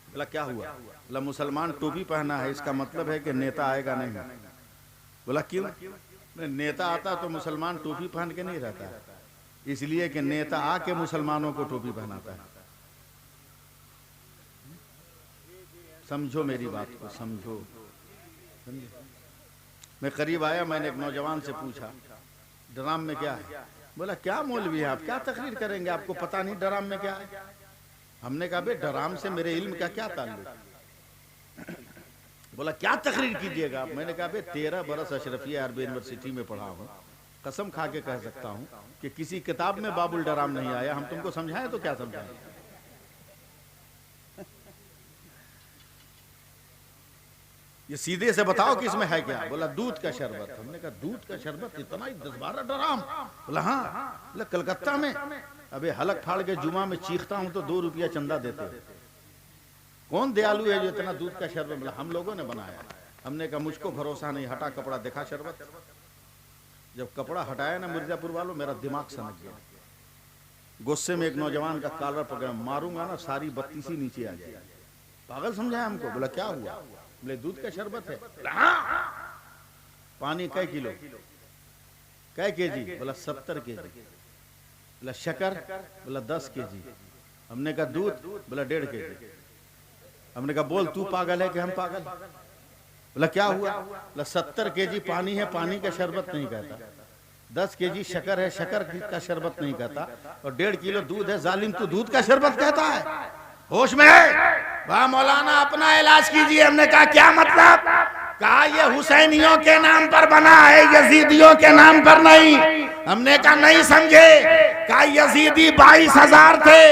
बोला क्या हुआ? बोला मुसलमान टोपी पहना है, इसका मतलब है कि नेता आएगा नहीं। बोला क्यों? नेता आता तो मुसलमान टोपी पहन के नहीं रहता है, इसलिए कि नेता आके मुसलमानों को टोपी पहनाता है। समझो मेरी बात को, समझो। मैं करीब आया, मैंने एक नौजवान से पूछा ड्राम में क्या है? बोला क्या मौलवी है आप, क्या तकरीर करेंगे, आपको पता नहीं ड्राम में क्या है? हमने कहा बे ड्राम से मेरे इल्म का क्या ताल्लुक? बोला क्या तकरीर कीजिएगा आप? मैंने कहा बे 13 बरस अशरफिया अरबी यूनिवर्सिटी में पढ़ा हूँ, कसम खा के कह सकता हूँ कि किसी किताब में बाबुल डराम नहीं आया। हम तुमको समझाएं तो क्या समझाएं? ये सीधे से बताओ कि इसमें है क्या? बोला दूध का शरबत। हमने कहा दूध का शरबत, इतना ही 10-12 ड्राम? बोला हाँ। बोला कलकत्ता में? अबे हलक फाड़ के जुमा में चीखता हूं तो 2 रुपया चंदा देते। कौन दयालु है जो इतना दूध का शरबत? बोला हम लोगों ने बनाया। हमने कहा मुझको भरोसा नहीं, हटा कपड़ा, देखा शरबत। जब कपड़ा हटाया ना मिर्जापुर वालों, मेरा दिमाग समझ गया। गुस्से में एक नौजवान का कॉलर पकड़ा, मारूंगा ना सारी बत्ती सी नीचे आ जाएगी। पागल समझाया हमको। बोला क्या हुआ? बोले दूध का शरबत है। पानी कै किलो, कै केजी? बोला 70 केजी। बोला शक्कर? बोला 10 केजी। हमने कहा दूध? बोला 1.5 केजी। हमने कहा बोल तू पागल है कि हम पागल? बोला क्या हुआ? बोला 70 केजी पानी है, पानी का शरबत नहीं कहता। 10 केजी शक्कर है, शक्कर का शरबत नहीं कहता। और 1.5 किलो दूध है, जालिम तू दूध का शरबत कहता है? होश में है? वाह मौलाना अपना इलाज कीजिए। हमने कहा क्या मतलब? कहा ये हुसैनियों के नाम पर बना है, यजीदियों के नाम पर नहीं। हमने कहा नहीं समझे। कहा यजीदी 22,000 थे,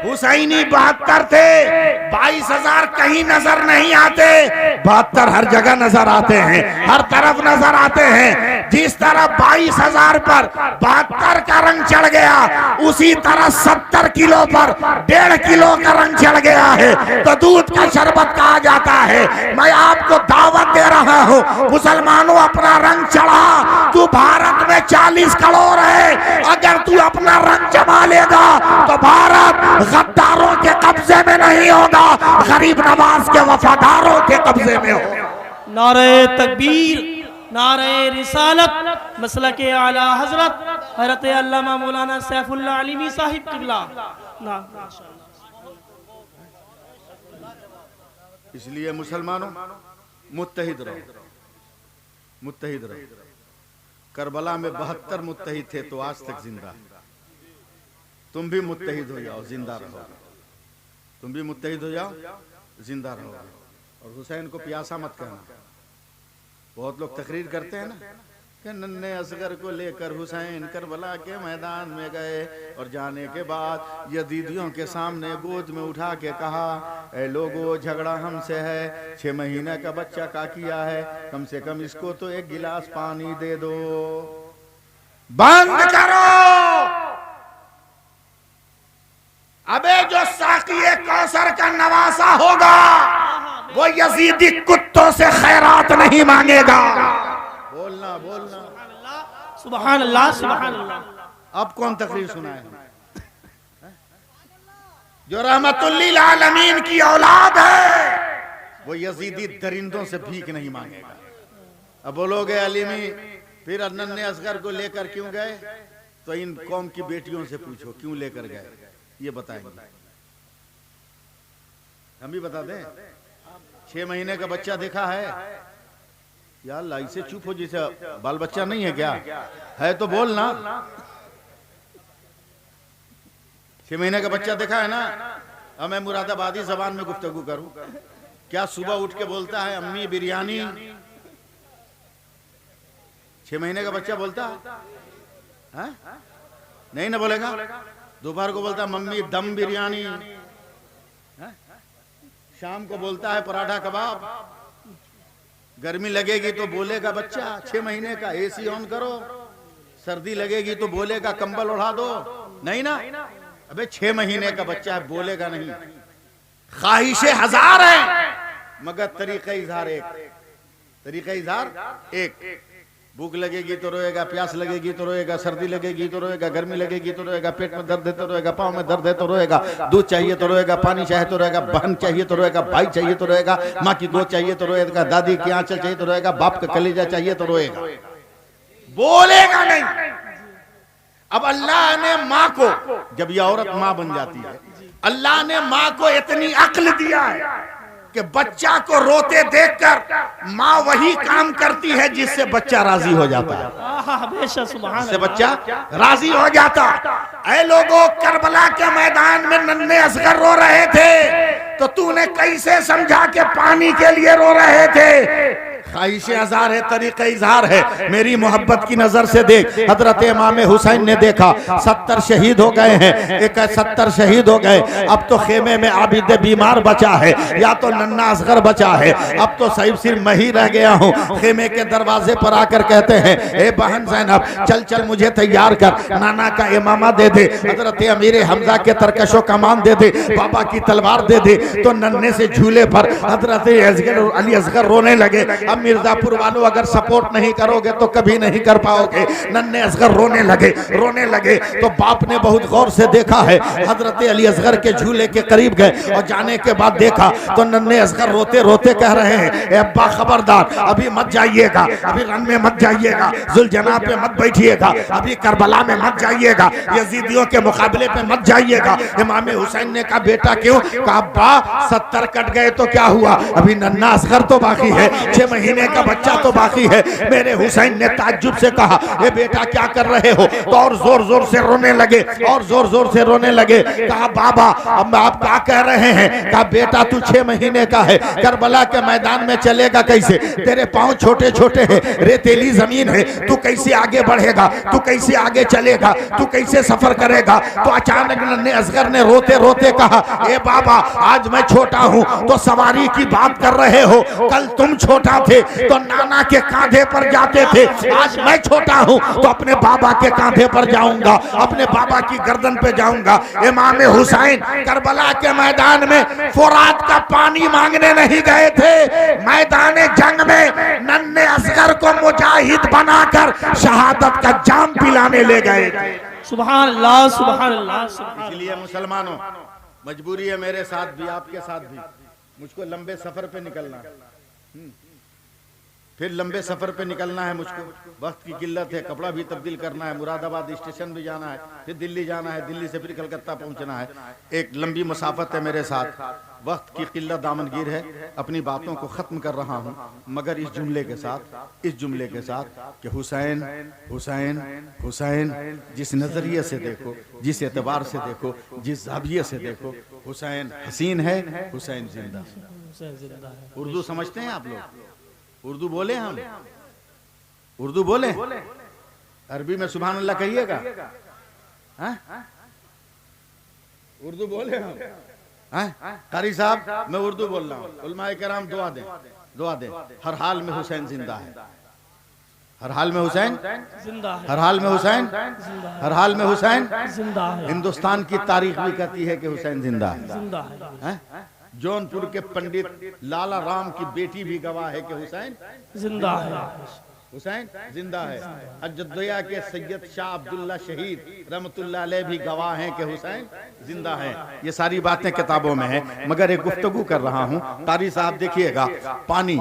हुसैनी 72 थे। 22,000 कहीं नजर नहीं आते, 72 हर जगह नजर आते हैं, हर तरफ नजर आते हैं। जिस तरह 22,000 पर 72 का रंग चढ़ गया, उसी तरह 70 किलो पर 1.5 किलो का रंग चढ़ गया है, तो दूध का शरबत कहा जाता है। मैं आपको दावत दे रहा हूँ, मुसलमानों अपना रंग चढ़ा। तू भारत में 40 करोड़ है, अगर तू अपना रंग जमा लेगा तो भारत गद्दारों के कब्जे में नहीं होगा, गरीब नवाज के वफादारों के कब्जे में होगा। नारे तकबीर, नारे रिसालत, मसलके आला हजरत हजरत अल्लामा मौलाना सैफुल्लाह अलीमी साहिब किबला। इसलिए मुसलमानों मुत्तहिद रहो, मुत्तहिद रहो। करबला में 72 मुत्तहिद थे तो आज तक जिंदा। तुम भी मुत्तहिद हो जाओ, जिंदा रहो। तुम भी मुत्तहिद हो जाओ, जिंदा रहो। और हुसैन को प्यासा मत कहना। बहुत लोग तकरीर करते हैं ना कि नन्हे असगर को लेकर हुसैन करबला के मैदान में गए और जाने के बाद यजीदियों के सामने गोद में उठा के कहा, ए लोगों झगड़ा हमसे है, 6 महीने का बच्चा का किया है, कम से कम इसको तो 1 गिलास पानी दे दो। बंद करो। अबे जो साक़िए कौसर का नवासा होगा वो यजीदी कुत्तों से खैरात नहीं मांगेगा। बोलना बोलना सुभान अल्लाह, सुभान अल्लाह। अब कौन तकरीर सुनाए? जो रहमतुल्लिल आलमीन की औलाद है वो यजीदी दरिंदों से भीख नहीं मांगेगा। अब बोलोगे अलीमी फिर नन्हे असगर को लेकर क्यों गए? तो इन कौम की बेटियों से पूछो क्यों लेकर गए, ये बताएंगे। हम भी बता दें, 6 महीने का बच्चा देखा है? यार लाई से चुप हो, जैसे बाल बच्चा नहीं है क्या? है तो बोलना। 6 महीने का बच्चा देखा है ना? अब मैं मुरादाबादी जबान में गुफ्तगू करूं क्या? सुबह उठ के बोलता है अम्मी बिरयानी? 6 महीने का बच्चा बोलता है? नहीं ना बोलेगा? दोपहर को बोलता है मम्मी दम बिरयानी, शाम को बोलता है पराठा कबाब, गर्मी लगेगी तो बोलेगा बच्चा 6 महीने का एसी ऑन करो, सर्दी लगेगी तो बोलेगा कंबल उड़ा दो, नहीं ना? अबे 6 महीने का बच्चा है, बोलेगा नहीं। ख्वाहिशें हजार हैं मगर तरीका इजहार एक, तरीका इजहार एक। भूख लगेगी तो रोएगा, प्यास लगेगी तो रोएगा, सर्दी लगेगी तो रोएगा, गर्मी लगेगी तो रोएगा, पेट में दर्द है तो रोएगा, पाँव में दर्द है तो रोएगा, दूध चाहिए तो रोएगा, पानी चाहिए तो रोएगा, बहन चाहिए तो रोएगा, भाई चाहिए तो रोएगा, माँ की गोद चाहिए तो रोएगा, दादी की आंचल चाहिए तो रोएगा, बाप का कलेजा चाहिए तो रोएगा, बोलेगा नहीं। अब अल्लाह ने माँ को, जब ये औरत माँ बन जाती है, अल्लाह ने माँ को इतनी अक्ल दिया है कि बच्चा को रोते देखकर माँ वही काम करती है जिससे बच्चा राजी हो जाता है, जिससे बच्चा राजी हो जाता। ऐ लोगों, करबला के मैदान में नन्हे असगर रो रहे थे तो तूने कैसे समझा कि पानी के लिए रो रहे थे? ख्वाहिशें हजार है, तरीक़े इजहार है। मेरी मोहब्बत की नजर से देख, हजरत इमाम हुसैन ने देखा 70 शहीद हो गए हैं, 70 शहीद हो गए, अब तो खेमे में आबिद बीमार बचा है या तो नन्ना असगर बचा है, अब तो सिर्फ मैं ही रह गया हूँ। खेमे के दरवाजे पर आकर कहते हैं, ए बहन ज़ैनब चल चल मुझे तैयार कर, नाना का इमामा दे दे, हजरत अमीर हमजा के तरकशो कमान दे दे, बाबा की तलवार दे दे। तो नन्हे से झूले पर हजरत अली असगर रोने लगे। अब मिर्जापुर वालों अगर सपोर्ट नहीं करोगे तो कभी नहीं कर पाओगे। नन्हे असगर रोने लगे तो बाप ने बहुत गौर से देखा है, हजरत अली असगर के झूले के करीब गए और जाने के बाद देखा तो नन्हे असगर रोते रोते कह रहे हैं, ए अब्बा खबरदार, अभी मत जाइएगा, अभी रन में मत जाइएगा, जुलजना पे मत बैठिएगा, अभी करबला में मत जाइएगा, यजीदियों के मुकाबले पे मत जाइएगा। इमाम हुसैन ने कहा बेटा क्यों? कहा अब्बा 70 कट गए तो क्या हुआ, अभी नन्हा असगर तो बाकी है, 6 महीने का बच्चा तो बाकी है। मेरे हुसैन ने ताज्जुब से कहा, ए बेटा क्या कर रहे हो? तो और जोर जोर से रोने लगे, और जोर जोर से रोने लगे। कहा बाबा अब आप क्या कह रहे हैं? कहा बेटा तू 6 महीने का है, करबला के मैदान में चलेगा कैसे? तेरे पांव छोटे छोटे हैं, रेतीली जमीन है, तू कैसे आगे बढ़ेगा, तू कैसे आगे चलेगा, तू कैसे सफर करेगा? तो अचानक नन्हे असगर ने रोते रोते कहा, ए बाबा आज मैं छोटा हूं तो सवारी की बात कर रहे हो, कल तुम छोटा थे तो नाना के कांधे पर जाते थे, आज मैं छोटा हूं तो अपने बाबा के कांधे पर जाऊंगा, अपने बाबा की गर्दन पे जाऊंगा। इमाम हुसैन करबला के मैदान में फुरात का पानी मांगने नहीं गए थे, मैदान जंग में नन्हे असगर को मुजाहिद बनाकर शहादत का जाम पिलाने ले गए। सुभान अल्लाह, सुभान अल्लाह। इसलिए मुसलमानों, मजबूरी है मेरे साथ भी, आपके साथ भी, मुझको लंबे सफर पे निकलना, फिर लंबे सफर पे निकलना है, मुझको वक्त की किल्लत है, कपड़ा भी तब्दील करना है, मुरादाबाद स्टेशन भी जाना है, फिर दिल्ली जाना है, दिल्ली से फिर कलकत्ता पहुंचना है, एक लंबी मुसाफत है मेरे साथ, वक्त की किल्लत दामनगीर है। अपनी बातों को खत्म कर रहा हूं मगर इस जुमले के साथ कि हुसैन हुसैन हुसैन, जिस नजरिए से देखो, जिस एतबार से देखो, जिस जाविये से देखो, हुसैन हसीन है, हुसैन जिंदा है। उर्दू समझते हैं आप लोग? उर्दू बोले, हम उर्दू बोले, अरबी में सुभान अल्लाह कहिएगा, उर्दू बोले हम। कारी साहब मैं उर्दू बोल रहा हूँ, उलमाए कराम दुआ दें, हर हाल में हुसैन जिंदा है, हर हाल में हुसैन जिंदा है, हर हाल में हुसैन जिंदा है, हर हाल में हुसैन जिंदा है। हिंदुस्तान की तारीख भी कहती है कि हुसैन जिंदा है। जौनपुर के पंडित लाला राम की बेटी भी गवाह है कि हुसैन जिंदा है, हुसैन जिंदा है। अयोध्या के सैयद शाह अब्दुल्ला शहीद रहमतुल्लाह अलैह भी गवाह हैं कि हुसैन जिंदा है। ये सारी बातें किताबों में है मगर एक गुफ्तगू कर रहा हूँ। कारी साहब देखिएगा, पानी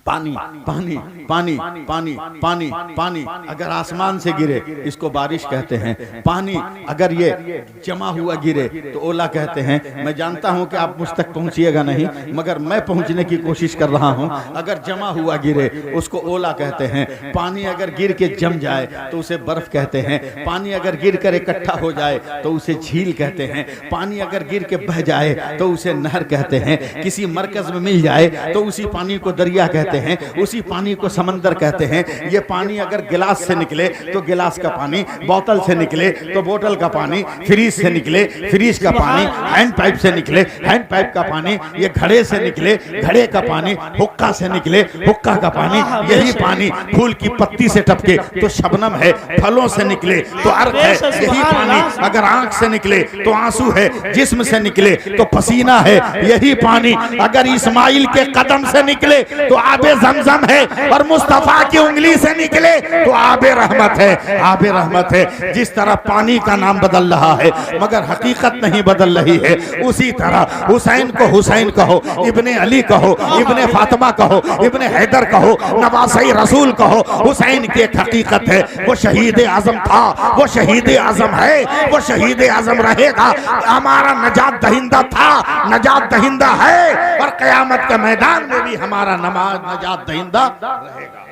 पानी पानी पानी पानी पानी पानी अगर आसमान से गिरे इसको बारिश कहते हैं, पानी अगर ये जमा हुआ गिरे तो ओला कहते हैं। मैं जानता हूं कि आप मुझ तक पहुंचिएगा नहीं मगर मैं पहुंचने की कोशिश कर रहा हूं। अगर जमा हुआ गिरे उसको ओला कहते हैं, पानी अगर गिर के जम जाए तो उसे बर्फ कहते हैं, पानी अगर गिर कर इकट्ठा हो जाए तो उसे झील कहते हैं, पानी अगर गिर के बह जाए तो उसे नहर कहते हैं, किसी मरकज में मिल जाए तो उसी पानी को दरिया कहते कहते हैं, उसी पानी को समंदर कहते हैं। ये पानी अगर गिलास से निकले तो गिलास का पानी, बोतल से निकले तो बोतल का पानी, फ्रीज से निकले फ्रीज का पानी, हैंड पाइप से निकले हैंड पाइप का पानी, ये घड़े से निकले घड़े का पानी, हुक्का से निकले हुक्का का पानी, यही पानी फूल की पत्ती से टपके तो शबनम है, फलों से निकले तो अर्क है, यही पानी अगर आंख से निकले तो आंसू है, जिस्म से निकले तो पसीना है, यही पानी अगर इस्माइल के कदम से निकले तो आबे जमजम है, और मुस्तफा की उंगली से निकले तो आबे रहमत है, आबे रहमत है। जिस तरह पानी का नाम बदल रहा है मगर हकीकत नहीं बदल रही है, उसी तरह हुसैन को हुसैन कहो, इब्ने अली कहो, इब्ने फातिमा कहो, इब्ने हैदर कहो, नवासे रसूल कहो, हुसैन की एक हकीकत है, वो शहीद आजम था, वो शहीद आजम है, वो शहीद आजम रहेगा, हमारा नजात दहिंदा था, नजात दहिंदा है, और क़यामत के मैदान में भी हमारा नजात दहिंदा रहेगा।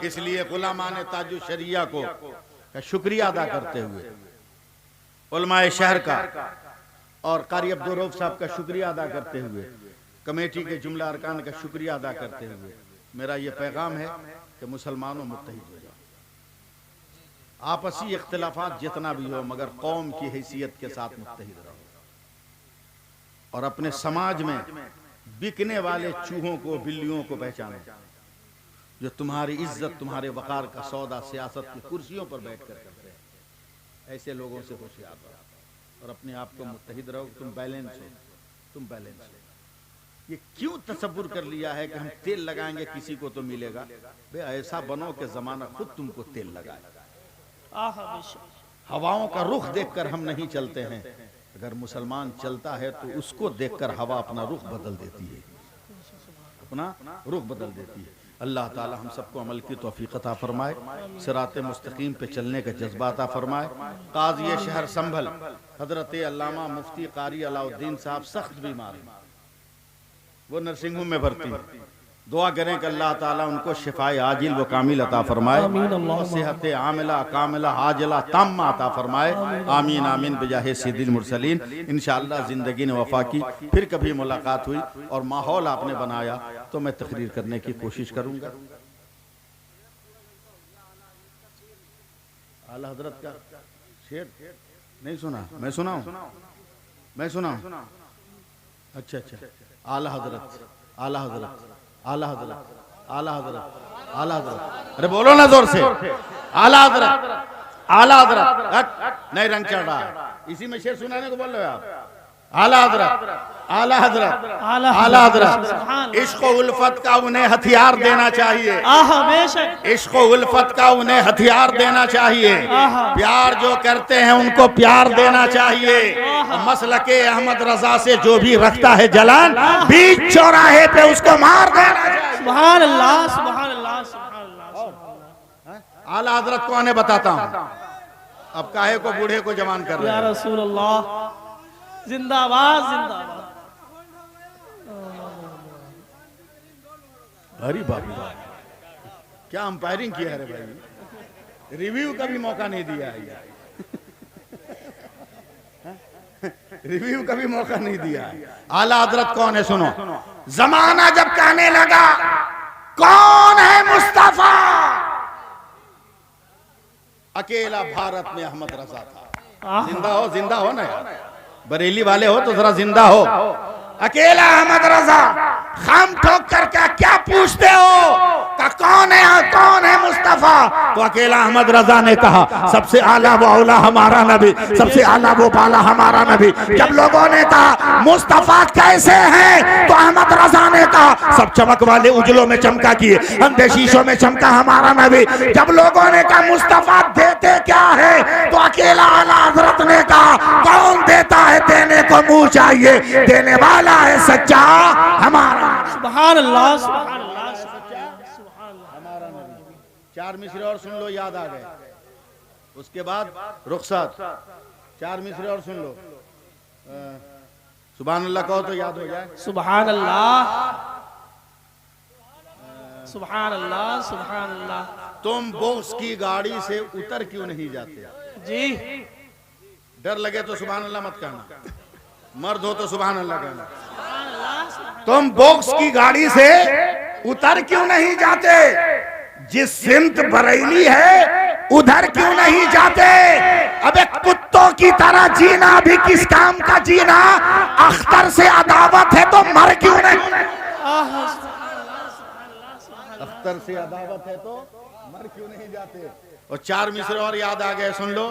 इसलिए गुलामान ताजुश शरिया को का शुक्रिया अदा करते हुए, उलमाए शहर का और कारी अब्दुल रऊफ साहब का शुक्रिया अदा करते हुए, कमेटी के जुमला अरकान का शुक्रिया अदा करते हुए, मेरा ये पैगाम है कि मुसलमानों मुत्तहिद हो जाओ, आपसी इख्तिलाफात जितना भी हो मगर कौम की हैसियत के साथ मुत्तहिद रहो, और अपने समाज में बिकने वाले चूहों को, बिल्लियों को पहचानो, जो तुम्हारी इज्जत, तुम्हारे वकार का सौदा सियासत की कुर्सियों पर बैठकर करते हैं। ऐसे लोगों से होशियार रहो और अपने आप को मुत्तहिद रहो। तुम बैलेंस हो, तुम बैलेंस हो। ये क्यों तसव्वुर कर लिया है कि हम तेल लगाएंगे किसी को तो मिलेगा? बे ऐसा बनो कि जमाना खुद तुमको तेल लगाए। हवाओं का रुख देखकर हम नहीं चलते हैं, अगर मुसलमान चलता है तो उसको देखकर हवा अपना रुख बदल देती है, अपना रुख बदल देती है। अल्लाह ताला हम सबको अमल की तौफीक अता फरमाए, सिराते मुस्तकीम पे चलने का जज्बा अता फरमाए। काज़ी शहर संभल हजरत अल्लामा मुफ्ती कारी अलाउद्दीन साहब सख्त बीमार हैं, वो नर्सिंग होम में भर्ती हैं। दुआ करें कि अल्लाह ताला उनको शिफाए आजिल व कामिल अता फरमाए, सेहत आमिला कामिला आजिला ताम्मा अता फरमाए। आमीन आमीन बिजाहे सय्यिदिल मुरसलीन। इंशाअल्लाह जिंदगी ने वफा की, फिर कभी मुलाकात हुई और माहौल आपने बनाया तो मैं तकरीर करने की कोशिश करूंगा। आला हजरत का शेर नहीं सुना? मैं सुनाऊं? मैं सुनाऊं? अच्छा अच्छा। आला हजरत, आला हजरत, आला हजरत, आला हजरत, आला हजरत। अरे बोलो ना जोर से, आला हजरत, आला हजरत। नहीं रंग चढ़ रहा है, इसी में शेर सुनाने को बोल रहे हो आप? आला हजरत, आला हजरत, आला हजरत। इश्क उल्फत का उन्हें हथियार देना चाहिए, इश्क उल्फत का उन्हें हथियार देना चाहिए। प्यार जो करते हैं उनको प्यार देना चाहिए। मसलके अहमद रजा से जो भी रखता है जलान, बीच चौराहे पे उसको मार देना चाहिए। सुभान अल्लाह, सुभान अल्लाह, सुभान अल्लाह। आला हजरत को आने बताता हूँ, अब काहे को बूढ़े को जवान कर रहे हैं। या रसूल अल्लाह, जिंदाबाद जिंदाबाद। अरे बाबू क्या अंपायरिंग किया है भाई, रिव्यू का भी मौका नहीं दिया है, रिव्यू का भी मौका नहीं दिया है। आला हजरत कौन है सुनो। जमाना जब कहने लगा कौन है मुस्तफा, अकेला भारत में अहमद रजा था। जिंदा हो ना यार, बरेली वाले हो तो जरा जिंदा हो। अकेला अहमद रजा खाम ठोक कर क्या पूछते हो का कौन है मुस्तफा? तो अकेला अहमद रजा ने कहा सबसे आला वो औला हमारा नबी, सबसे आला वो बाला हमारा नबी। जब लोगों ने कहा मुस्तफा कैसे हैं, तो अहमद रजा ने कहा सब चमक वाले उजलों में चमका किए, अंधे शीशों में चमका हमारा नबी। जब लोगों ने कहा मुस्तफा देते क्या है, तो अकेला आला हजरत ने कहा कौन देता है, देने को मुंह चाहिए, देने वाला है सच्चा हमारा। सुभान अल्लाह, सुभान अल्लाह, सुभान अल्लाह। हमारा नबी। चार मिसरे और सुन लो, याद आ गए। उसके बाद रुखसत, चार मिसरे और सुन लो। सुभान अल्लाह कहो तो याद हो जाए। सुभान अल्लाह, सुभान अल्लाह, सुभान अल्लाह। तुम बोक्स की गाड़ी से उतर क्यों नहीं जाते? जी, डर लगे तो सुभान अल्लाह मत कहना, मर्द हो तो सुभान अल्लाह कहना। तुम बोक्स की गाड़ी से उतर क्यों नहीं जाते? जिस सिमत बरेली है उधर क्यों नहीं जाते? अबे कुत्तों की तरह जीना भी किस काम का जीना? अख्तर से अदावत है तो मर क्यों नहीं? अख्तर से अदावत है तो मर क्यों नहीं जाते? और 4 मिसरे और याद आ गए, सुन लो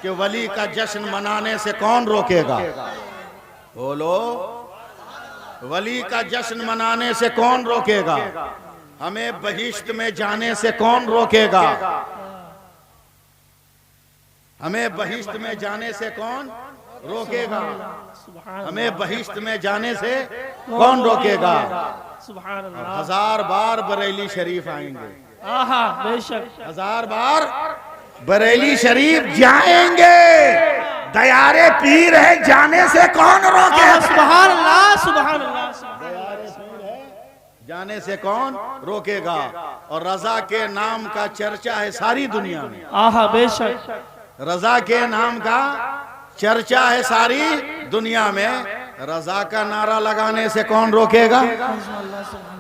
कि वली का जश्न मनाने से कौन रोकेगा? बोलो, वली का जश्न मनाने से कौन रोकेगा? हमें बहिश्त में जाने से कौन रोकेगा? हमें बहिश्त में जाने से कौन रोकेगा? हमें बहिश्त में जाने से कौन रोकेगा? 1000 बार बरेली शरीफ आएंगे, बेशक 1000 बार बरेली शरीफ जाएंगे। दयारे पीर है, जाने से कौन रोकेगा? सुभान अल्लाह, सुभान अल्लाह। जाने से कौन रोकेगा? और रजा के नाम का चर्चा है सारी दुनिया में। बेशक रजा के नाम का चर्चा है सारी दुनिया में। रजा का नारा लगाने से कौन रोकेगा?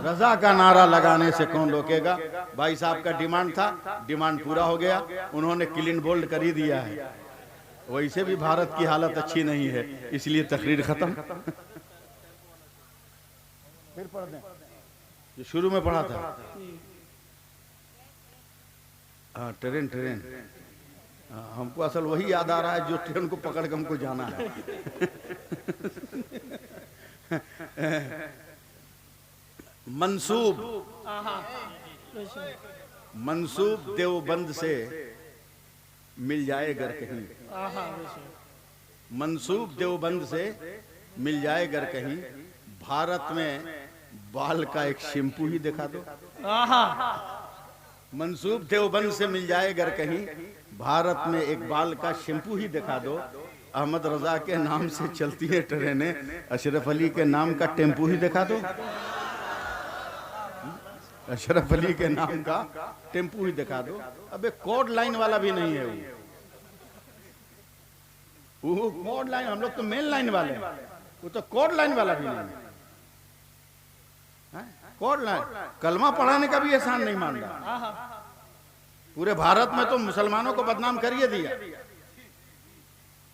रजा का नारा लगाने से कौन रोकेगा? भाई साहब का डिमांड था, डिमांड पूरा हो गया, उन्होंने क्लीन बोल्ड कर ही दिया है। वैसे भी भारत की हालत अच्छी नहीं है, इसलिए तकरीर खत्म। फिर पढ़ दें जो शुरू में पढ़ा था। हाँ, ट्रेन ट्रेन, हमको असल वही याद आ रहा है जो ट्रेन को पकड़ के हमको जाना है। मंसूब, मंसूब देवबंद से मिल जाए अगर कहीं, मंसूब देवबंद से मिल जाए अगर कहीं, भारत में बाल का एक शैम्पू ही दिखा दो। मंसूब देवबंद से मिल जाए अगर कहीं, भारत में एक बाल का शैम्पू ही दिखा दो। अहमद रजा के नाम से चलती है ट्रेनें, अशरफ अली के नाम का टेम्पू ही दिखा दो। अशरफ अली के नाम का टेम्पू ही दिखा दो। अबे कोड लाइन वाला भी नहीं है वो कोड लाइन, हम लोग तो मेन लाइन वाले हैं, वो तो कोड लाइन वाला भी नहीं है। कोड लाइन, कलमा पढ़ाने का भी एहसान नहीं मान रहा। पूरे भारत में तो मुसलमानों को बदनाम करिए दिया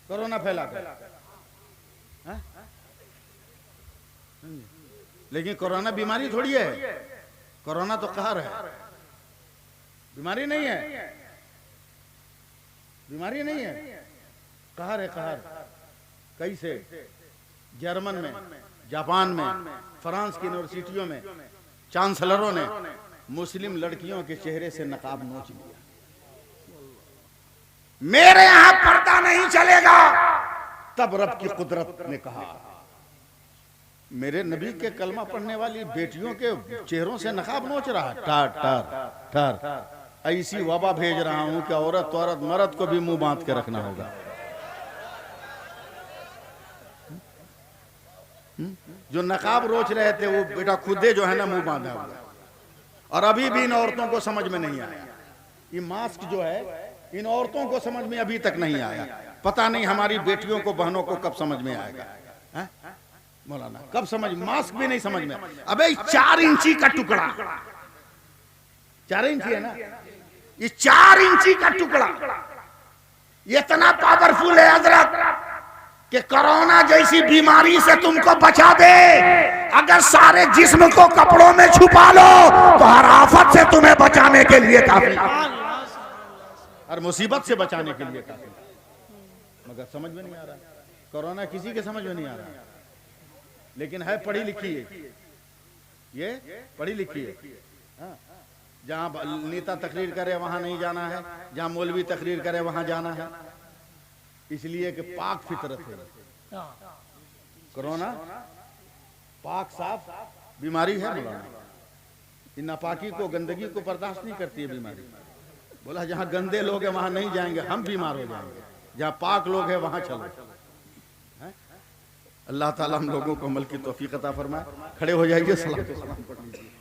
कोरोना फैला कर। लेकिन कोरोना बीमारी थोड़ी है, कोरोना तो कहर है, बीमारी नहीं है, बीमारी नहीं है, कहर है, कहर। कैसे? जर्मन में, जापान में, फ्रांस की यूनिवर्सिटियों में चांसलरों ने मुस्लिम लड़कियों के चेहरे से नकाब नोच लिया। मेरे यहां पर्दा नहीं चलेगा। तब रब की कुदरत ने कहा, मेरे नबी के कलमा पढ़ने वाली बेटियों के चेहरों से नकाब नोच रहा है। टर टर टर, ऐसी वबा भेज रहा हूं कि औरत औरत मर्द को भी मुंह बांध के रखना होगा। जो नकाब रोच रहे थे वो बेटा खुदे जो है ना मुंह बांधा हुआ। और अभी भी इन औरतों को समझ में नहीं आया, ये मास्क जो है इन औरतों को समझ में अभी तक नहीं आया। पता नहीं हमारी बेटियों को, बहनों को कब समझ में आएगा। मौलाना कब समझ, मास्क भी नहीं समझ में। अबे 4 इंची का टुकड़ा, 4 इंची है ना, ये 4 इंची का टुकड़ा इतना पावरफुल है हजरत कि कोरोना जैसी बीमारी से तुमको बचा दे। अगर सारे जिस्म को कपड़ों में छुपा लो तो हर आफत से तुम्हें बचाने के लिए काफी, हर मुसीबत से बचाने के लिए काफी। मगर समझ में नहीं आ रहा, कोरोना किसी के समझ में नहीं आ रहा। लेकिन है पढ़ी लिखी है, ये पढ़ी लिखी है। जहां नेता तकरीर करे वहां नहीं जाना है, जहां मौलवी तकरीर करे वहां जाना है, इसलिए कि पाक फितरत है। कोरोना पाक साफ बीमारी है मौलाना, इन नापाकी को, गंदगी को बर्दाश्त नहीं करती है बीमारी। बोला जहां गंदे लोग हैं वहां नहीं जाएंगे, हम बीमार हो जाएंगे। जहां पाक लोग हैं वहां चलो। अल्लाह ताला हम लोगों को अमल की तौफीक अता फरमाए। खड़े हो जाइए, सलाम पढ़ लीजिए।